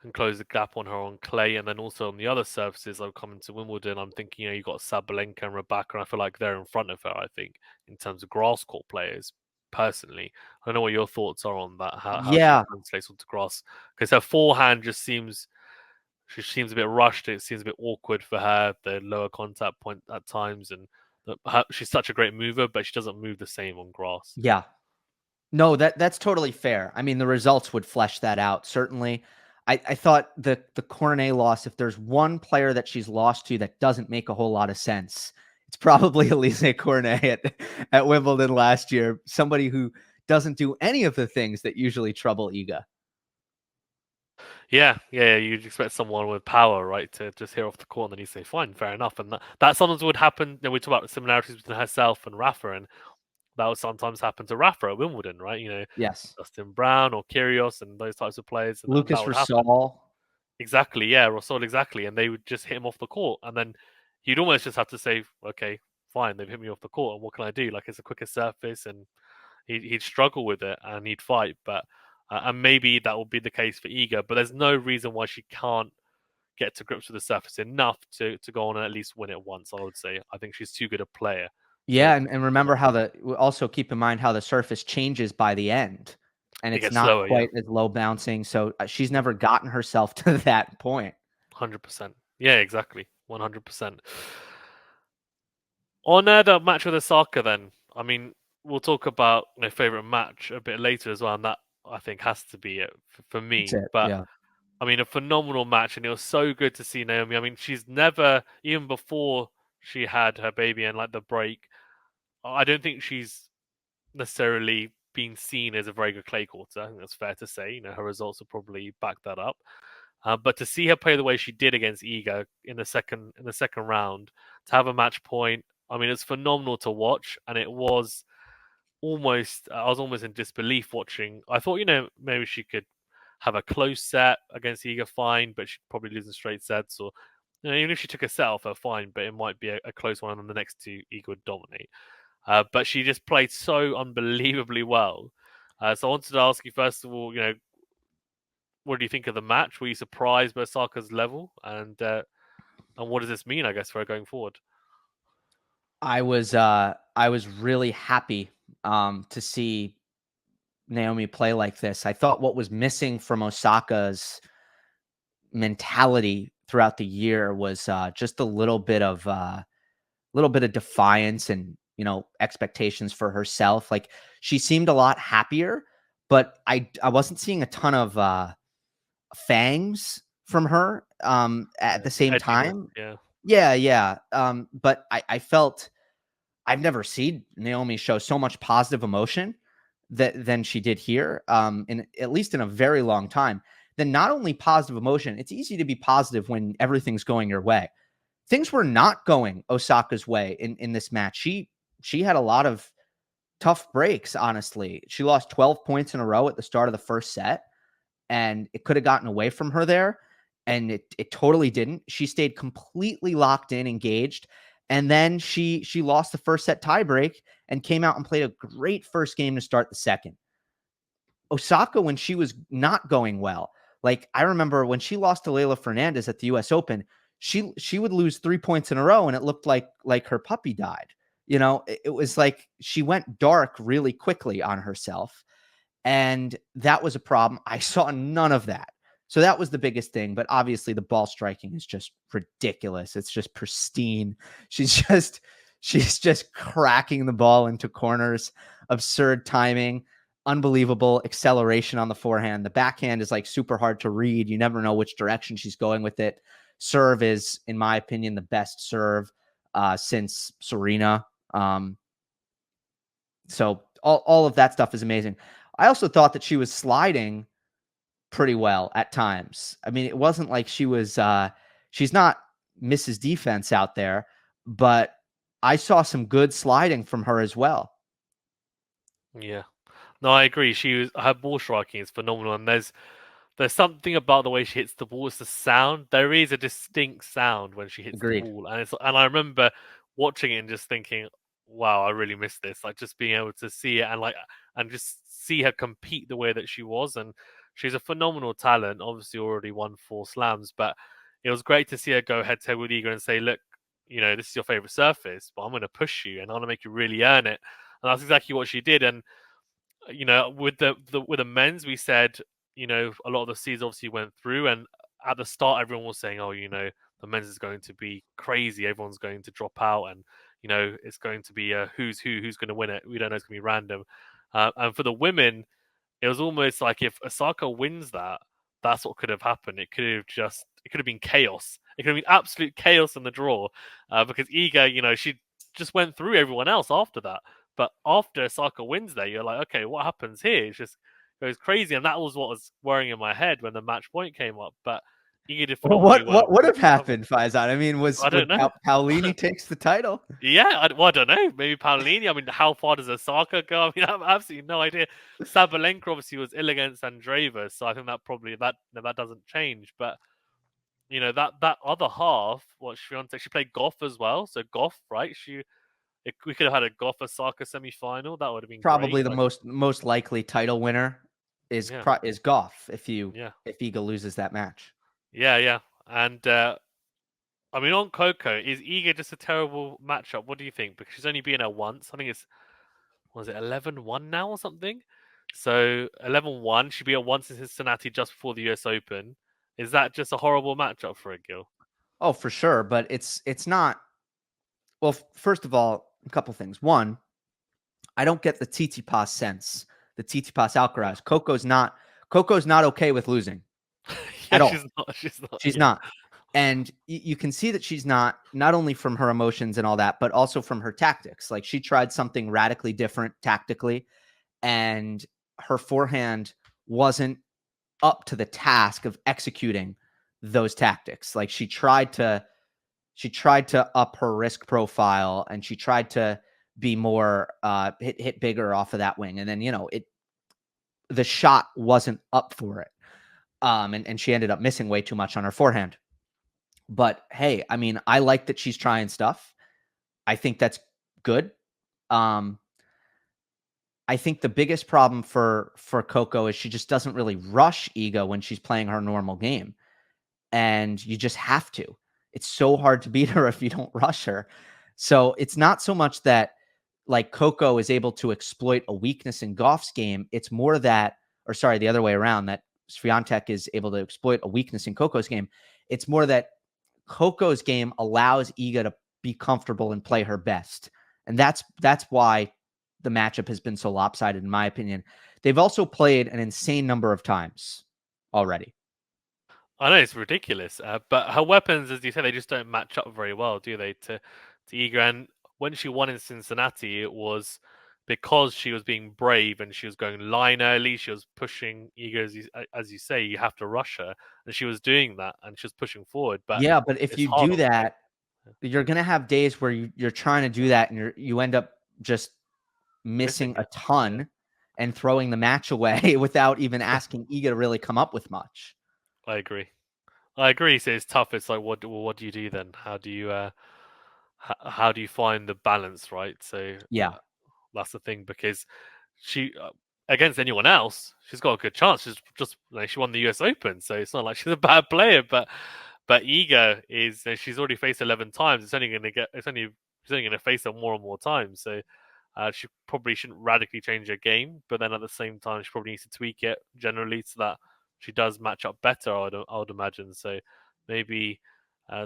can close the gap on her on clay, and then also on the other surfaces. I'm coming to Wimbledon. I'm thinking, you've got Sabalenka and Rebecca, and I feel like they're in front of her. I think in terms of grass court players, personally, I don't know what your thoughts are on that. How she yeah, translates onto grass, because her forehand just seems. She seems a bit rushed. It seems a bit awkward for her. The lower contact point at times, and she's such a great mover, but she doesn't move the same on grass. yeah. No, that's totally fair. I mean, the results would flesh that out. Certainly. I thought the Cornet loss, if there's one player that she's lost to that doesn't make a whole lot of sense, it's probably Elise Cornet at Wimbledon last year. Somebody who doesn't do any of the things that usually trouble Iga. Yeah. You'd expect someone with power, right, to just hear off the court, and then you say, "Fine, fair enough." And that sometimes would happen. We talk about the similarities between herself and Rafa, and that would sometimes happen to Rafa at Wimbledon, right? Yes. Justin Brown or Kyrgios and those types of players, and that Lucas would happen. Rosol. Exactly, yeah, Rosol, exactly, and they would just hit him off the court, and then you'd almost just have to say, "Okay, fine, they've hit me off the court, and what can I do?" Like it's a quicker surface, and he'd struggle with it and he'd fight, but and maybe that will be the case for Iga, but there's no reason why she can't get to grips with the surface enough to go on and at least win it once. I would say I think she's too good a player. Yeah, and remember how also keep in mind how the surface changes by the end, and It it's gets not slower, yeah, quite as low bouncing. So she's never gotten herself to that point. 100%. Yeah, exactly, 100%. On the match with Osaka, then I mean we'll talk about my favorite match a bit later as well, and that I think has to be it for That's me. it. But Yeah. I mean, a phenomenal match, and it was so good to see Naomi. I mean, she's never, even before she had her baby and like the break, I don't think she's necessarily been seen as a very good clay courter. I think that's fair to say. Her results will probably back that up. But to see her play the way she did against Iga in the second round, to have a match point, I mean, it's phenomenal to watch, and it was I was almost in disbelief watching. I thought, maybe she could have a close set against Iga, fine, but she'd probably lose in straight sets, or even if she took a set off her, fine, but it might be a close one, and then the next two Iga would dominate. But she just played so unbelievably well. So I wanted to ask you first of all, what do you think of the match? Were you surprised by Osaka's level, and what does this mean, I guess, for her going forward? I was really happy to see Naomi play like this. I thought what was missing from Osaka's mentality throughout the year was just a little bit of defiance and expectations for herself. Like she seemed a lot happier, but I wasn't seeing a ton of fangs from her at the same Edginess, time. yeah. Yeah. But I felt I've never seen Naomi show so much positive emotion than she did here, in at least in a very long time. Then not only positive emotion, it's easy to be positive when everything's going your way. Things were not going Osaka's way in this match. She had a lot of tough breaks, honestly. She lost 12 points in a row at the start of the first set, and it could have gotten away from her there, and it totally didn't. She stayed completely locked in, engaged, and then she lost the first set tiebreak and came out and played a great first game to start the second. Osaka, when she was not going well, like I remember when she lost to Leylah Fernandez at the US Open, she would lose 3 points in a row and it looked like her puppy died. You know, it was like she went dark really quickly on herself. And that was a problem. I saw none of that. So that was the biggest thing. But obviously, the ball striking is just ridiculous. It's just pristine. She's just cracking the ball into corners, absurd timing, unbelievable acceleration on the forehand. The backhand is like super hard to read. You never know which direction she's going with it. Serve is, in my opinion, the best serve since Serena. So all of that stuff is amazing. I also thought that she was sliding pretty well at times. I mean, it wasn't like she's not Mrs. Defense out there, but I saw some good sliding from her as well. Yeah. No, I agree. Her ball striking is phenomenal, and there's something about the way she hits the ball. It's the sound. There is a distinct sound when she hits the Agreed. ball, and I remember watching it and just thinking, "Wow, I really missed this." Like just being able to see it and just see her compete the way that she was, and she's a phenomenal talent. Obviously, already won 4 slams, but it was great to see her go head to head with Iga and say, "Look, this is your favorite surface, but I'm going to push you and I'm going to make you really earn it." And that's exactly what she did. And with the men's, we said, a lot of the seeds obviously went through, and at the start, everyone was saying, "Oh, the men's is going to be crazy. Everyone's going to drop out, and it's going to be a who's going to win it. We don't know. It's going to be random." And for the women, it was almost like if Osaka wins that, that's what could have happened. It could have been chaos. It could have been absolute chaos in the draw, because Iga, she just went through everyone else after that. But after Osaka wins there, you're like, okay, what happens here? It just goes crazy, and that was what was worrying in my head when the match point came up. But Iga did Well, phenomenally well what would to have recover. happened, Faizan? I mean, I don't would know. Paolini takes the title? Yeah, I don't know. Maybe Paolini. I mean, how far does Osaka go? I mean, I have absolutely no idea. Sabalenka obviously was ill against Andreeva, so I think that doesn't change. But that other half, what Swiatek, she played Goff as well. So Goff, right? We could have had a Goff Osaka semi-final. That would have been Probably great. the Like, most likely title winner yeah, is Goff if yeah, Iga loses that match. yeah. And I mean, on Coco, is Iga just a terrible matchup? What do you think? Because she's only been there once. I think it's was it 11-1 now or something? So 11-1. She beat her once in Cincinnati just before the US Open. Is that just a horrible matchup for a Gill? Oh, for sure, but it's not. Well, first of all, a couple things. One, I don't get the Tsitsipas sense. The Tsitsipas Yeah. Alcaraz. Coco's not okay with losing Yeah, at all. she's not. She's not. She's Yeah, not. And you can see that she's not only from her emotions and all that, but also from her tactics. Like she tried something radically different tactically, and her forehand wasn't up to the task of executing those tactics. Like she tried to up her risk profile, and she tried to be more hit bigger off of that wing, and then the shot wasn't up for it, and she ended up missing way too much on her forehand. But hey, I mean, I like that she's trying stuff. I think that's good. um I think the biggest problem for Coco is she just doesn't really rush Ego when she's playing her normal game, and you just have to. It's so hard to beat her if you don't rush her. So it's not so much that like Coco is able to exploit a weakness in Goff's game. It's more that, or sorry, the other way around, that Swiatek is able to exploit a weakness in Coco's game. It's more that Coco's game allows Iga to be comfortable and play her best. And that's why the matchup has been so lopsided, in my opinion. They've also played an insane number of times already. I know it's ridiculous. But her weapons, as you said, they just don't match up very well, do they? To Iga, and when she won in Cincinnati, it was because she was being brave and she was going line early. She was pushing Iga, as you say, you have to rush her, and she was doing that, and she was pushing forward. But Yeah, but if it's you hard do on Coco. that, you're going to have days where you're trying to do that, and you end up just Missing missing a it. Yeah, ton and throwing the match away without even asking Iga to really come up with much. I agree. I agree. So it's tough. It's like, what do you do then? How do you find the balance, right? So Yeah. that's the thing, because she against anyone else, she's got a good chance. She's just like she won the US Open, so it's not like she's a bad player. But Iga is she's already faced 11 times. It's only she's only going to face her more and more times. So she probably shouldn't radically change her game, but then at the same time, she probably needs to tweak it generally so that she does match up better. I would imagine. So maybe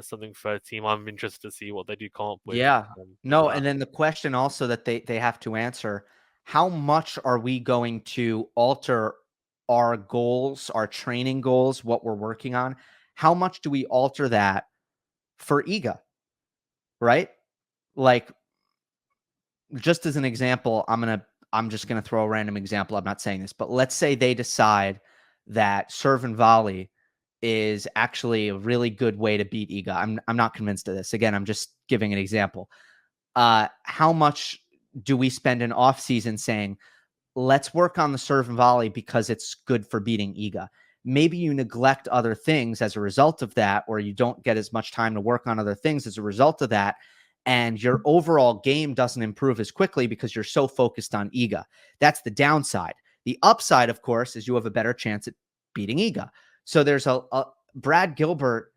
something for a team. I'm interested to see what they do come up Yeah. with No, that. and then the question also that they have to answer, how much are we going to alter our goals, our training goals, what we're working on? How much do we alter that for Iga, right? Like, just as an example, I'm just gonna throw a random example. I'm not saying this, but let's say they decide that serve and volley is actually a really good way to beat Iga. I'm not convinced of this. Again, I'm just giving an example. How much do we spend an off season saying, let's work on the serve and volley because it's good for beating Iga? Maybe you neglect other things as a result of that, or you don't get as much time to work on other things as a result of that. And your overall game doesn't improve as quickly because you're so focused on Iga. That's the downside. The upside, of course, is you have a better chance at beating Iga. So there's a Brad Gilbert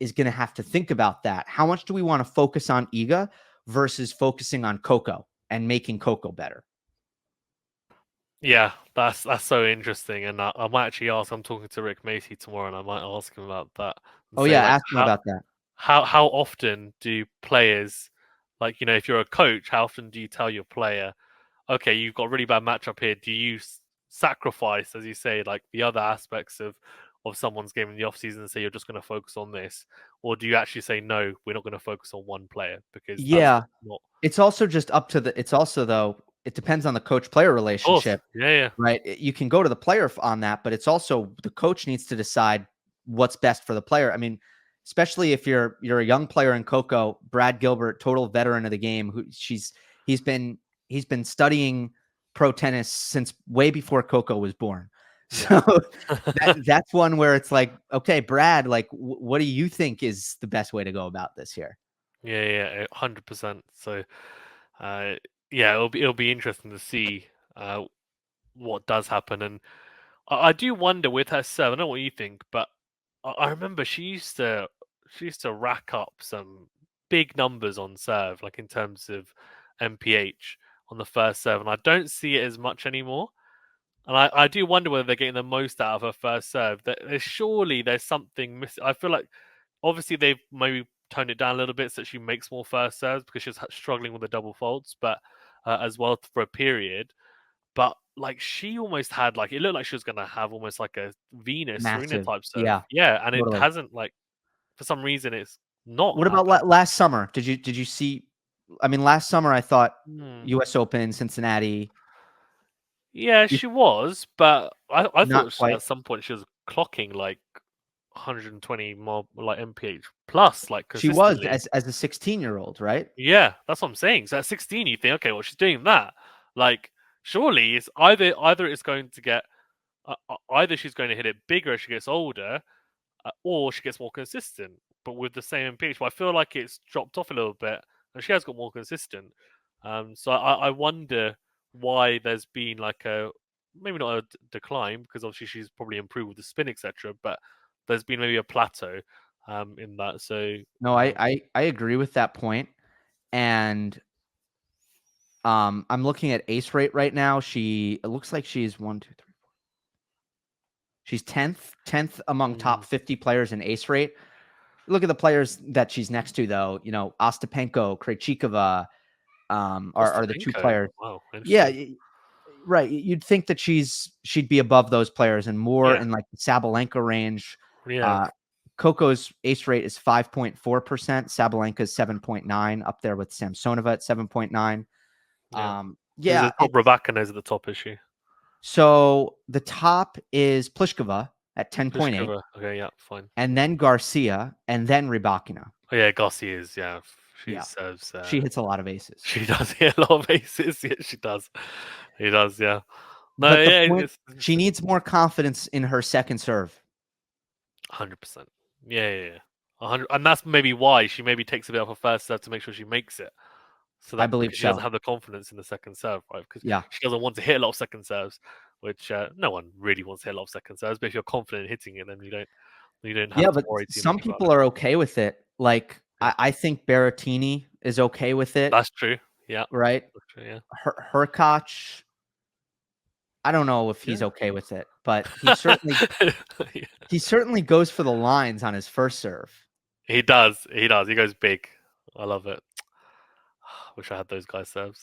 is going to have to think about that. How much do we want to focus on Iga versus focusing on Coco and making Coco better? Yeah, that's so interesting, and I might actually ask. I'm talking to Rick Macy tomorrow, and I might ask him about that and Oh say yeah, like ask him about that. how often do players, like, if you're a coach, how often do you tell your player, okay, you've got a really bad matchup here. Do you sacrifice, as you say, like the other aspects of someone's game in the off season and say you're just going to focus on this, or do you actually say no, we're not going to focus on one player because that's Yeah, not, it's also just up to the. It's also though it depends on the coach player of course, relationship. yeah, Right. You can go to the player on that, but it's also the coach needs to decide what's best for the player. I mean, especially if you're a young player in Coco, Brad Gilbert, total veteran of the game, he's been he's been studying pro tennis since way before Coco was born. yeah, So that's one where it's like, okay, Brad, like what do you think is the best way to go about this here? yeah, 100%. So, uh, yeah, it'll be interesting to see what does happen, and I do wonder with her serve. I don't know what you think, but I remember she used to rack up some big numbers on serve, like in terms of MPH on the first serve, and I don't see it as much anymore. And I do wonder whether they're getting the most out of her first serve. Surely there's something missing. I feel like obviously they've maybe toned it down a little bit so that she makes more first serves because she's struggling with the double faults, but as well for a period. But like she almost had, like, it looked like she was gonna have almost like a Venus Serena Massive. type serve. Yeah, Yeah, and it totally. hasn't, like, for some reason it's not What about happened. last summer? Did you see? I mean, last summer I thought Hmm. U.S. Open, Cincinnati, Yeah, you- she was, but I not thought quite. at some point she was clocking like 120 more like MPH plus, like, She was consistently. as a 16-year-old, right? Yeah, that's what I'm saying. So at 16, you think, okay, well, she's doing that. Like, surely it's either it's going to get either she's going to hit it bigger as she gets older, or she gets more consistent, but with the same MPH. But I feel like it's dropped off a little bit, and she has got more consistent. So I wonder why there's been like a, maybe not a decline, because obviously she's probably improved with the spin, etc. But there's been maybe a plateau in that. So No, I, um, I agree with that point. And I'm looking at ace rate right now. It looks like she's one, two, three. She's 10th among top mm, 50 players in ace rate. Look at the players that she's next to, though. Ostapenko, Krejcikova, are the two Ostapenko. players. Wow, Yeah, interesting. right. You'd think that she'd be above those players and more Yeah, in like the Sabalenka range. yeah, Uh, Coco's ace rate is 5.4%. Sabalenka's 7.9, up there with Samsonova at 7.9. yeah. Is Yeah. it top Rabakina at the top, is she? So the top is Pliskova at 10.8, Pliskova. Okay, yeah, fine. and then Garcia, and then Rybakina. Oh yeah, Gossi is, yeah. She Yeah, serves. she hits a lot of aces. She does hit a lot of aces. Yeah, she does. He does. Yeah. No. But the Yeah. point, It's she interesting. needs more confidence in her second serve. 100%. Yeah. Yeah. Yeah. 100, and that's maybe why she maybe takes a bit off her first serve to make sure she makes it. So I that, believe because she doesn't so. have the confidence in the second serve, right? Because Yeah. she doesn't want to hit a lot of second serves, which no one really wants to hit a lot of second serves. But if you're confident in hitting it, then you don't Yeah, have to but worry too some much about people it. are okay with it. Like Yeah. I think Berrettini is okay with it, That's true. Yeah. right? That's true. Yeah. Hurkacz, I don't know if he's Yeah. okay with it, but he certainly goes for the lines on his first serve. He does. He does. He goes big. I love it. Wish I had those guys serves.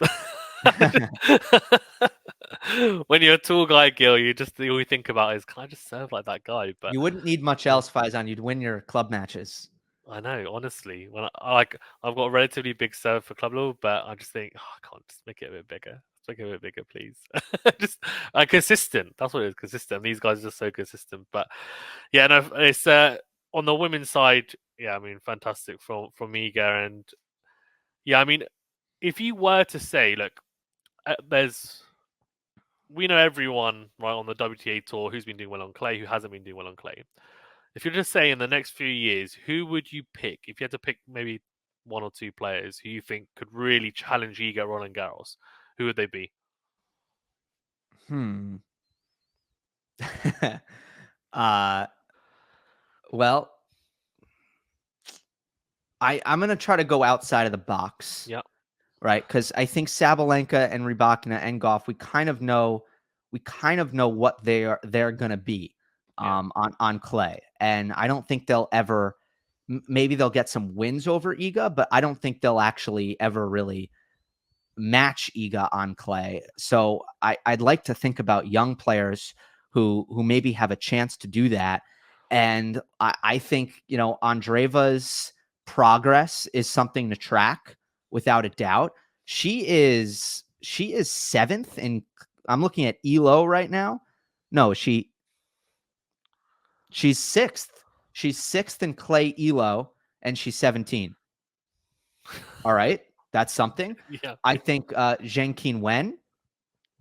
When you're a tall guy, Gill, all you think about is, can I just serve like that guy? But You wouldn't need much else, Faizan. You'd win your club matches. I know, honestly, when I've got a relatively big serve for club level, but I just think, oh, I can't just make it a bit bigger. Just make it a bit bigger, please. Just consistent. That's what it is. Consistent. These guys are just so consistent. But yeah, no, it's on the women's side. Yeah, I mean, fantastic from Iga, and yeah, I mean, if you were to say, look, we know everyone right on the WTA tour who's been doing well on clay, who hasn't been doing well on clay. If you're just saying in the next few years, who would you pick if you had to pick maybe one or two players who you think could really challenge Iga at Roland Garros? Who would they be? Hmm. uh, well, I'm gonna try to go outside of the box, Yeah, right? Because I think Sabalenka and Rybakina and Goff, we kind of know what they're gonna be yeah, on clay, and I don't think they'll ever. Maybe they'll get some wins over Iga, but I don't think they'll actually ever really match Iga on clay. So I'd like to think about young players who maybe have a chance to do that. And I think, Andreeva's progress is something to track without a doubt. She is seventh in, I'm looking at ELO right now. No, she's sixth. She's sixth in clay ELO and she's 17. All right. That's something. yeah, I think Zheng Qinwen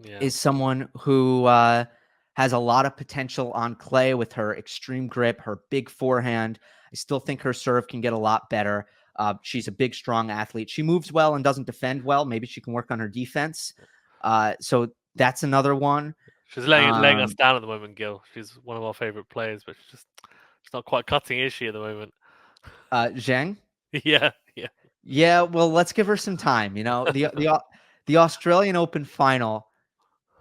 yeah. is someone who has a lot of potential on clay with her extreme grip, her big forehand. I still think her serve can get a lot better. She's a big, strong athlete. She moves well and doesn't defend well. Maybe she can work on her defense. So that's another one. She's laying us Um, down at the moment, Gil. She's one of our favorite players, but she's not quite cutting, is she, at the moment? Zheng. Yeah, yeah, Yeah, well, let's give her some time. The Australian Open final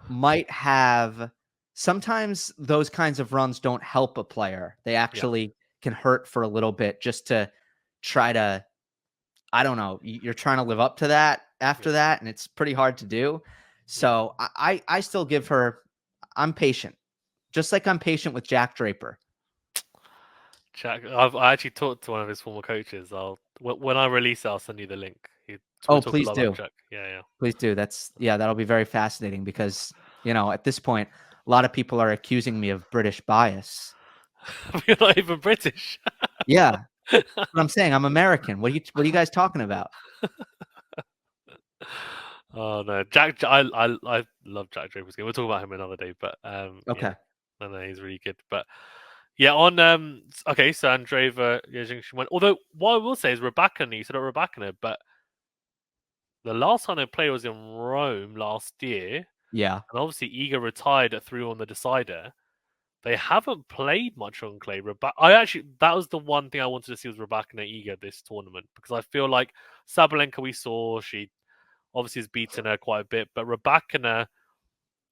might have, sometimes those kinds of runs don't help a player. They yeah, actually can hurt for a little bit just to try to, I don't know, you're trying to live up to that yeah. after that, and it's pretty hard to do. Yeah. So I still give her, I'm patient, just like I'm patient with Jack Draper. Jack, I actually talked to one of his former coaches. When I release it, I'll send you the link. We Oh, talk a please lot about do. Jack. Yeah, Please do. That'll be very fascinating because, at this point, a lot of people are accusing me of British bias. yeah. You're not even British. Yeah. What I'm saying, I'm American. What are you guys talking about? Oh no, Jack! I love Jack Draper's game. We'll talk about him another day. But yeah, Okay. no, he's really good. But yeah, on okay, so Andreeva, yeah, she went. Although what I will say is Rebecca, you said Rebecca, but the last time they played was in Rome last year, Yeah. and obviously Iga retired at 3 on the decider. They haven't played much on clay. That was the one thing I wanted to see was Rebecca Iga this tournament because I feel like Sabalenka we saw she obviously has beaten her quite a bit, but Rebecca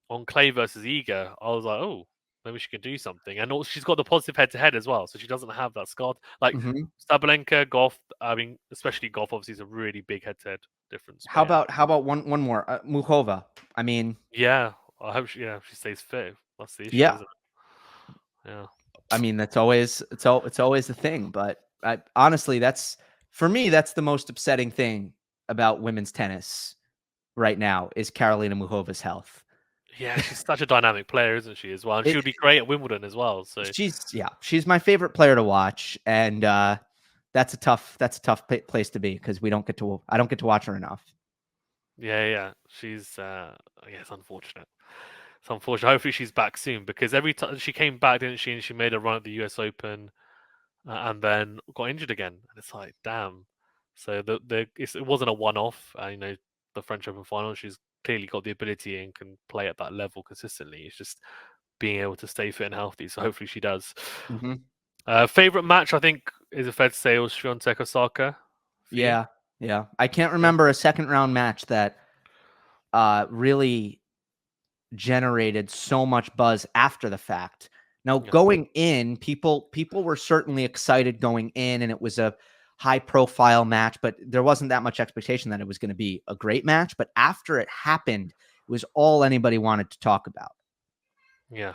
on clay versus Iga, I was like, oh, maybe she can do something, and also she's got the positive head to head as well, so she doesn't have that scar. Like Hmm. Sabalenka, Goff. I mean, especially Goff obviously is a really big head to head difference. How But yeah, about how about one more? Muhova. I mean, yeah, I hope she stays fit. That's the issue, yeah. isn't it? Yeah. I mean, that's always it's always the thing. But honestly, for me, that's the most upsetting thing about women's tennis right now is Karolina Muhova's health. Yeah, she's such a dynamic player, isn't she, as well? And she It, would be great at Wimbledon as well. So she's my favorite player to watch, and that's a tough place to be because I don't get to watch her enough. yeah, she's yeah, it's unfortunate. It's unfortunate. Hopefully she's back soon because every time she came back, didn't she? And she made a run at the US Open and then got injured again. And it's like, damn. So it wasn't a one-off. The French Open final. She's clearly got the ability and can play at that level consistently. It's just being able to stay fit and healthy. So hopefully she does. Hmm. Favorite match, I think, is it fair to say, was Swiatek Osaka. for you? Yeah. I can't remember a second round match that really generated so much buzz after the fact. Now, Yeah. going in, people were certainly excited going in, and it was a high profile match, but there wasn't that much expectation that it was going to be a great match. But after it happened, it was all anybody wanted to talk about. Yeah.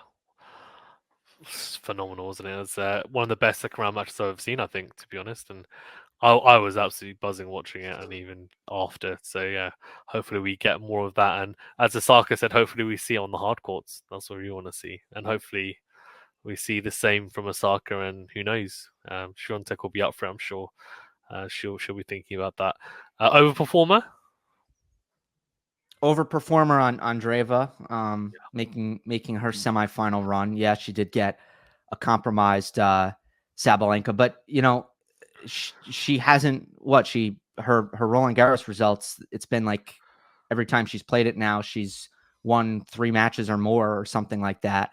It's phenomenal, wasn't it? It was one of the best second round matches I've ever seen, I think, to be honest. And I was absolutely buzzing watching it, and even after. So yeah, hopefully we get more of that. And as Osaka said, hopefully we see it on the hard courts. That's what we want to see, and hopefully we see the same from Osaka. And who knows, Swiatek will be up for it, I'm sure. She'll be thinking about that. Overperformer. Overperformer on Andreeva, making her semifinal run. Yeah, she did get a compromised Sabalenka, but she hasn't her Roland Garros results. It's been like every time she's played it now, she's won 3 matches or more or something like that.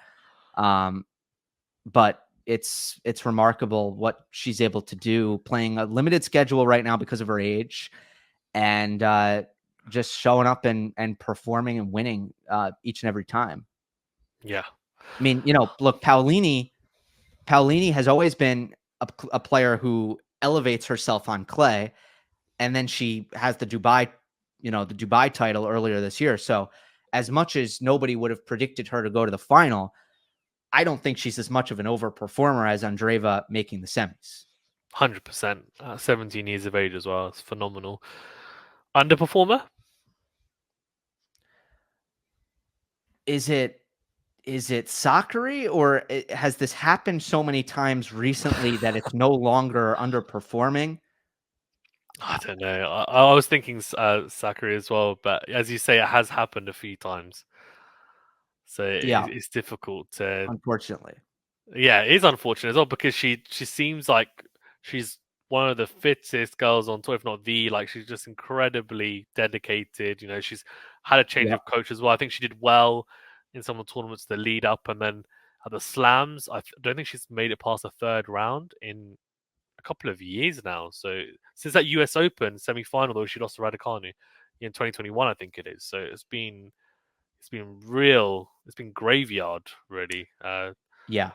But it's remarkable what she's able to do playing a limited schedule right now because of her age, and just showing up and performing and winning each and every time. Yeah. I mean, look, Paolini has always been a player who elevates herself on clay, and then she has the Dubai title earlier this year. So as much as nobody would have predicted her to go to the final, I don't think she's as much of an overperformer as Andreeva making the semis. 100%. 17 years of age as well. It's phenomenal. Underperformer? Is it Sakari, or has this happened so many times recently that it's no longer underperforming? I don't know. I was thinking Sakura as well, but as you say, it has happened a few times. So Yeah, it's difficult to. unfortunately. Yeah, it is unfortunate as well because she seems like she's one of the fittest girls on tour, if not the. Like she's just incredibly dedicated. She's had a change Yeah, of coach as well. I think she did well in some of the tournaments to lead up, and then at the slams, I don't think she's made it past the third round in a couple of years now. So since that US Open semi-final, though, she lost to Raducanu in 2021, I think it is. So it's been real. It's been graveyard, really. yeah.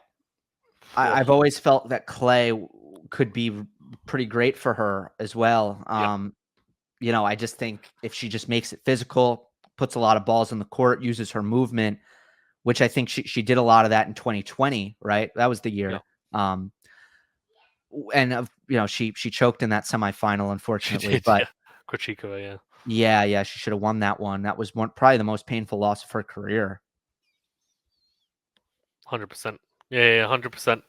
Oh, I've always felt that clay could be pretty great for her as well. yeah, I just think if she just makes it physical, puts a lot of balls in the court, uses her movement, which I think she did a lot of that in 2020, right? That was the yeah, year. And she choked in that semifinal, she unfortunately. did. But Yeah, Krachikova, yeah, she should have won that one. That was probably the most painful loss of her career. 100%. Yeah, 100%.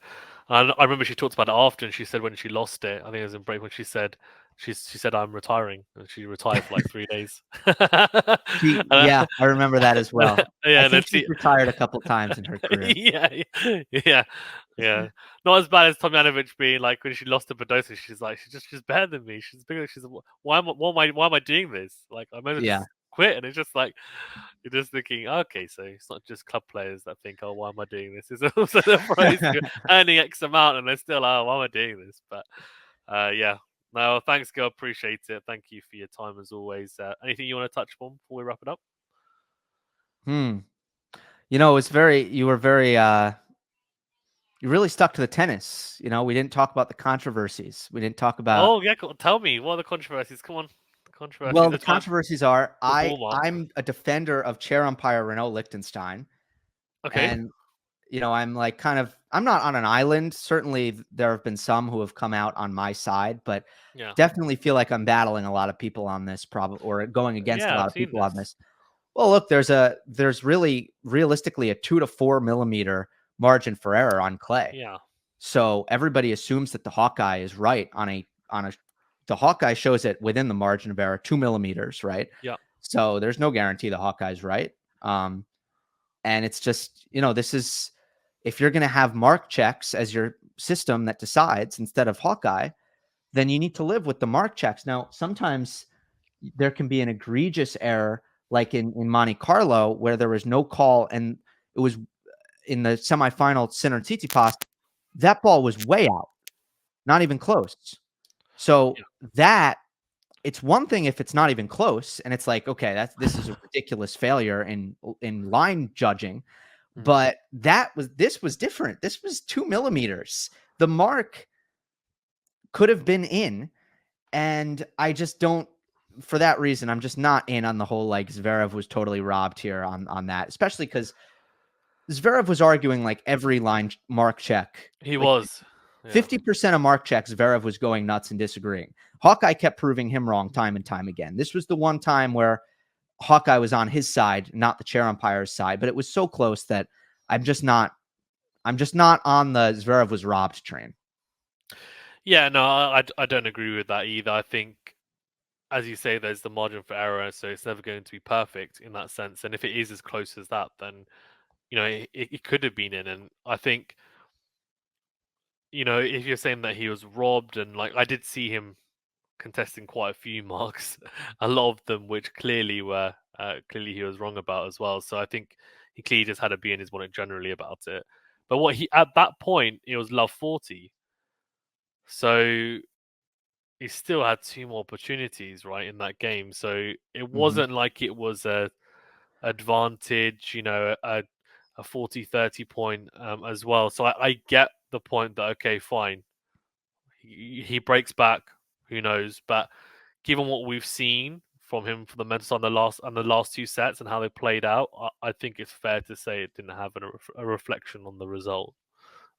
And I remember she talked about it after, and she said when she lost it, I think it was in break when she said she said I'm retiring, and she retired for like 3 days. And, Yeah, I remember that as well. I yeah, and then think she's retired a couple times in her career. yeah, yeah, yeah. Not as bad as Tomjanovic being like when she lost to Badosa. She's like she's better than me. She's bigger. She's why am I doing this? Like I might as well Yeah, just quit. And it's just like you're just thinking, okay, so it's not just club players that think, oh, why am I doing this? It's also the pros who are earning X amount and they're still, oh, why am I doing this? But yeah. No, thanks, girl. Appreciate it. Thank you for your time as always. Anything you want to touch upon before we wrap it up? it's you were very you really stuck to the tennis. We didn't talk about the controversies. We didn't talk about Oh yeah, tell me what are the controversies? Come on, controversies. well, the That's fine. controversies are The warm up. I'm a defender of chair umpire Renault Liechtenstein, Okay. and I'm like I'm not on an island. Certainly, there have been some who have come out on my side, but Yeah. definitely feel like I'm battling a lot of people on this, probably, or going against a Yeah, lot I've of seen people on this. this. Well, look, there's really realistically a 2 to 4 millimeter margin for error on clay. Yeah. So everybody assumes that the Hawkeye is right on a the Hawkeye shows it within the margin of error, 2 millimeters, right? Yeah. So there's no guarantee the Hawkeye's right. And it's just, this is if you're going to have mark checks as your system that decides instead of Hawkeye, then you need to live with the mark checks. Now, sometimes there can be an egregious error, like in Monte Carlo, where there was no call, and it was in the semifinal Sinner Tsitsipas, that ball was way out, not even close. So Yeah. that it's one thing if it's not even close, and it's like, okay, this is a ridiculous failure in line judging, but this was different. This was 2 millimeters. The mark could have been in, and I just don't. For that reason, I'm just not in on the whole like Zverev was totally robbed here on that, especially because Zverev was arguing like every line mark check. He Like was. Yeah. 50% of mark checks, Zverev was going nuts and disagreeing. Hawkeye kept proving him wrong time and time again. This was the one time where Hawkeye was on his side, not the chair umpire's side, but it was so close that I'm just not on the Zverev was robbed train. Yeah, no, I don't agree with that either. I think, as you say, there's the margin for error, so it's never going to be perfect in that sense. And if it is as close as that, then it could have been in. And I think, if you're saying that he was robbed, and like I did see him contesting quite a few marks, a lot of them which clearly were clearly he was wrong about as well. So I think he clearly just had a bee in his bonnet generally about it. But what he at that point it was love 40, so he still had 2 more opportunities right in that game. So it wasn't like it was a advantage, a 40-30 point as well. So I get the point that okay, fine, he breaks back. Who knows? But given what we've seen from him for the men's on the last 2 sets and how they played out, I think it's fair to say it didn't have a reflection on the result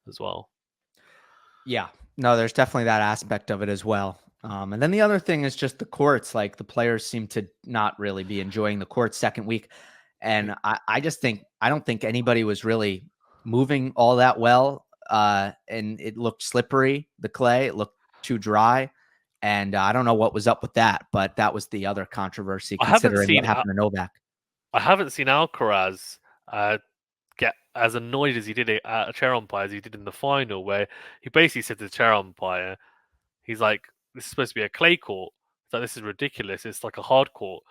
as well. Yeah, no, there's definitely that aspect of it as well. And then the other thing is just the courts. Like the players seem to not really be enjoying the courts second week, and I just think I don't think anybody was really moving all that well. And it looked slippery. The clay, it looked too dry. And I don't know what was up with that, but that was the other controversy I haven't considering what seen happened to Novak. Alcaraz get as annoyed as he did at a chair umpire as he did in the final, where he basically said to the chair umpire, he's like, "This is supposed to be a clay court. It's like, this is ridiculous. It's like a hard court."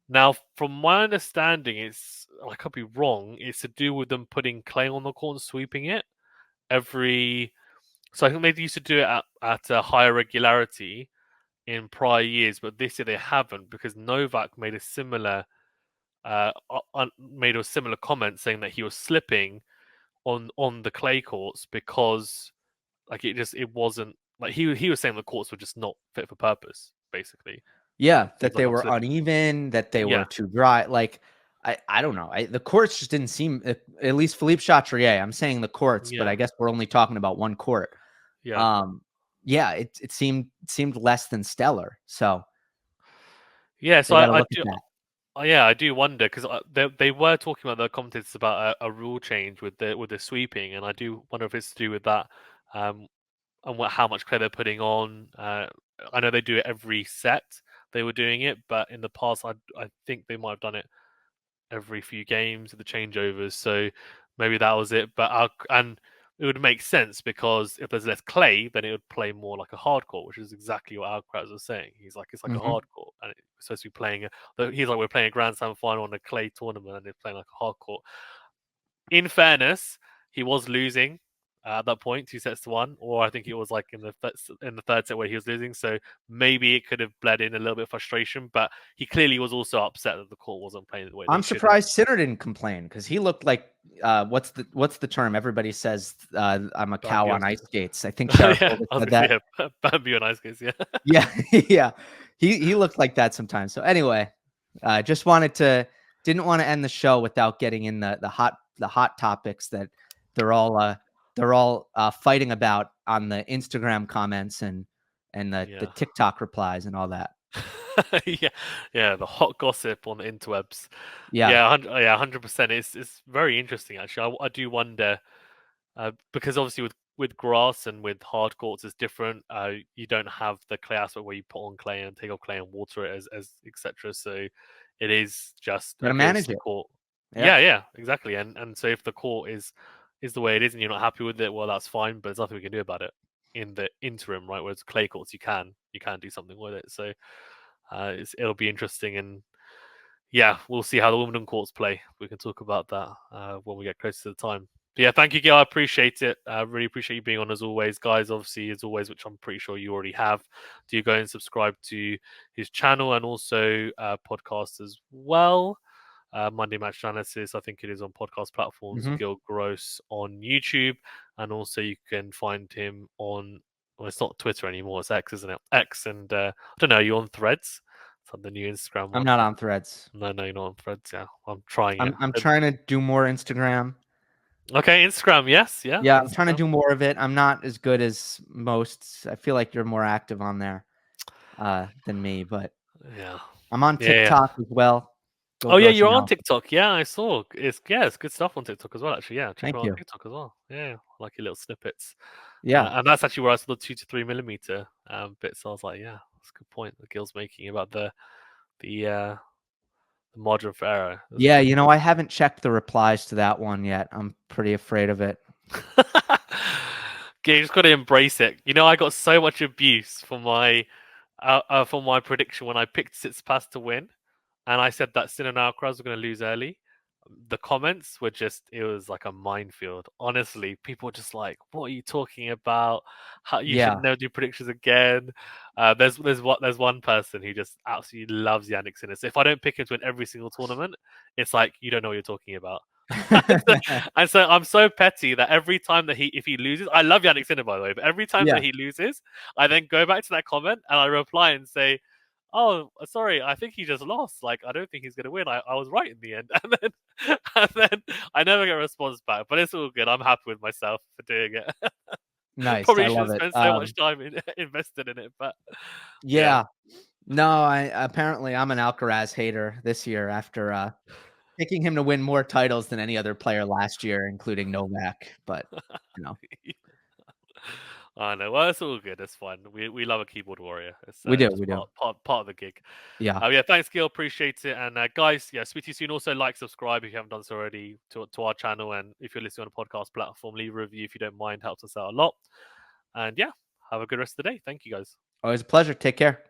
Now, from my understanding, I could be wrong. It's to do with them putting clay on the court and sweeping it every. So I think they used to do it at a higher regularity in prior years, but this year they haven't because Novak made a similar comment saying that he was slipping on the clay courts because like it wasn't like he was saying the courts were just not fit for purpose basically. Yeah, He's that like they I'm were slipping. uneven, that they were Yeah, too dry. Like I don't know. The courts just didn't seem at least Philippe Chatrier. I'm saying the courts, but yeah, I guess we're only talking about one court. yeah. Yeah, it seemed less than stellar. So Yeah, so they got to I look at do. that. Yeah, I do wonder because they were talking about the commentators about a rule change with the sweeping, and I do wonder if it's to do with that, um, and how much clay they're putting on. I know they do it every set. They were doing it, but in the past, I think they might have done it every few games of the changeovers. So maybe that was it. But and it would make sense because if there's less clay, then it would play more like a hard court, which is exactly what Alcaraz was saying. He's like it's like a Mhm. hard court, and it's supposed to be playing. He's like we're playing a Grand Slam final on a clay tournament, and they're playing like a hard court. In fairness, he was losing at that point, 2 sets to 1, or I think it was like in the third set where he was losing. So maybe it could have bled in a little bit of frustration, but he clearly was also upset that the court wasn't playing the way they I'm should have. surprised Sinner didn't complain because he looked like what's the term? Everybody says I'm a cow Bambi on on, ice skates. I think Sharapova yeah, I was said gonna say that. yeah, Bambi on ice skates, yeah. Yeah, yeah. He looked like that sometimes. So anyway, just didn't want to end the show without getting in the hot topics that they're all fighting about on the Instagram comments and the Yeah. TikTok replies and all that. Yeah, yeah, the hot gossip on the interwebs. Yeah. Yeah, 100%. It's very interesting actually. I do wonder because obviously with grass and with hard courts it's different. You don't have the clay aspect where you put on clay and take off clay and water it as etc. So it is just Gotta okay. This is manage the it. court. Yeah. Yeah, exactly. And so if the court is the way it is and you're not happy with it, well, that's fine. But there's nothing we can do about it in the interim, right? Whereas clay courts, you can do something with it. So it'll be interesting and. Yeah, we'll see how the Wimbledon courts play. We can talk about that when we get closer to the time. Yeah, thank you, Gil. I appreciate it. I really appreciate you being on as always, guys. Obviously, as always, which I'm pretty sure you already have. Do go and subscribe to his channel and also podcast as well. Monday Match Analysis, I think it is on podcast platforms. Mm-hmm. Gil Gross on YouTube, and also you can find him on. Well, it's not Twitter anymore; it's X, isn't it? X, and I don't know. Are you on Threads? It's on the new Instagram I'm one. not on Threads. No, you're not on Threads. Yeah, I'm trying it. I'm trying to do more Instagram. Okay, Instagram. Yes, yeah. Yeah, I'm trying to Instagram. do more of it. I'm not as good as most. I feel like you're more active on there than me, but Yeah. I'm on Yeah, yeah. TikTok as well. Gill Oh yeah, Gross you're on Analysis. TikTok. Yeah, I saw. It's good stuff on TikTok as well. Actually, yeah, check it Thank out on you. TikTok as well. Yeah, I like your little snippets. Yeah. And that's actually where I saw the 2 to 3 millimeter bits. So I was like, yeah, that's a good point that Gil's making about the margin for error. That's Yeah, good. I haven't checked the replies to that one yet. I'm pretty afraid of it. Yeah, you just got to embrace it. I got so much abuse for my prediction when I picked Tsitsipas to win, and I said that Sinner and Alcaraz were going to lose early. The comments were it was like a minefield. Honestly, people were just like, "What are you talking about? How you should Yeah. never do predictions again." There's one person who just absolutely loves Yannick Sinner. So if I don't pick him to win every single tournament, it's like you don't know what you're talking about. And so I'm so petty that every time that if he loses, I love Yannick Sinner by the way, but every time Yeah. that he loses, I then go back to that comment and I reply and say, "Oh, sorry, I think he just lost. Like, I don't think he's going to win. I was right in the end." And then I never get a response back, but it's all good. I'm happy with myself for doing it. Nice. I Probably love shouldn't it. spend so much time invested in it, but yeah. Yeah. No, apparently I'm an Alcaraz hater this year after picking him to win more titles than any other player last year, including Novak. But I know. Well, it's all good. It's fun. We love a keyboard warrior. It's we do. just We do. part of the gig. Yeah. Yeah, thanks, Gil. Appreciate it. And guys, yeah, speak to you soon. Also, like, subscribe if you haven't done so already to our channel. And if you're listening on a podcast platform, leave a review if you don't mind. Helps us out a lot. And yeah, have a good rest of the day. Thank you, guys. Always a pleasure. Take care.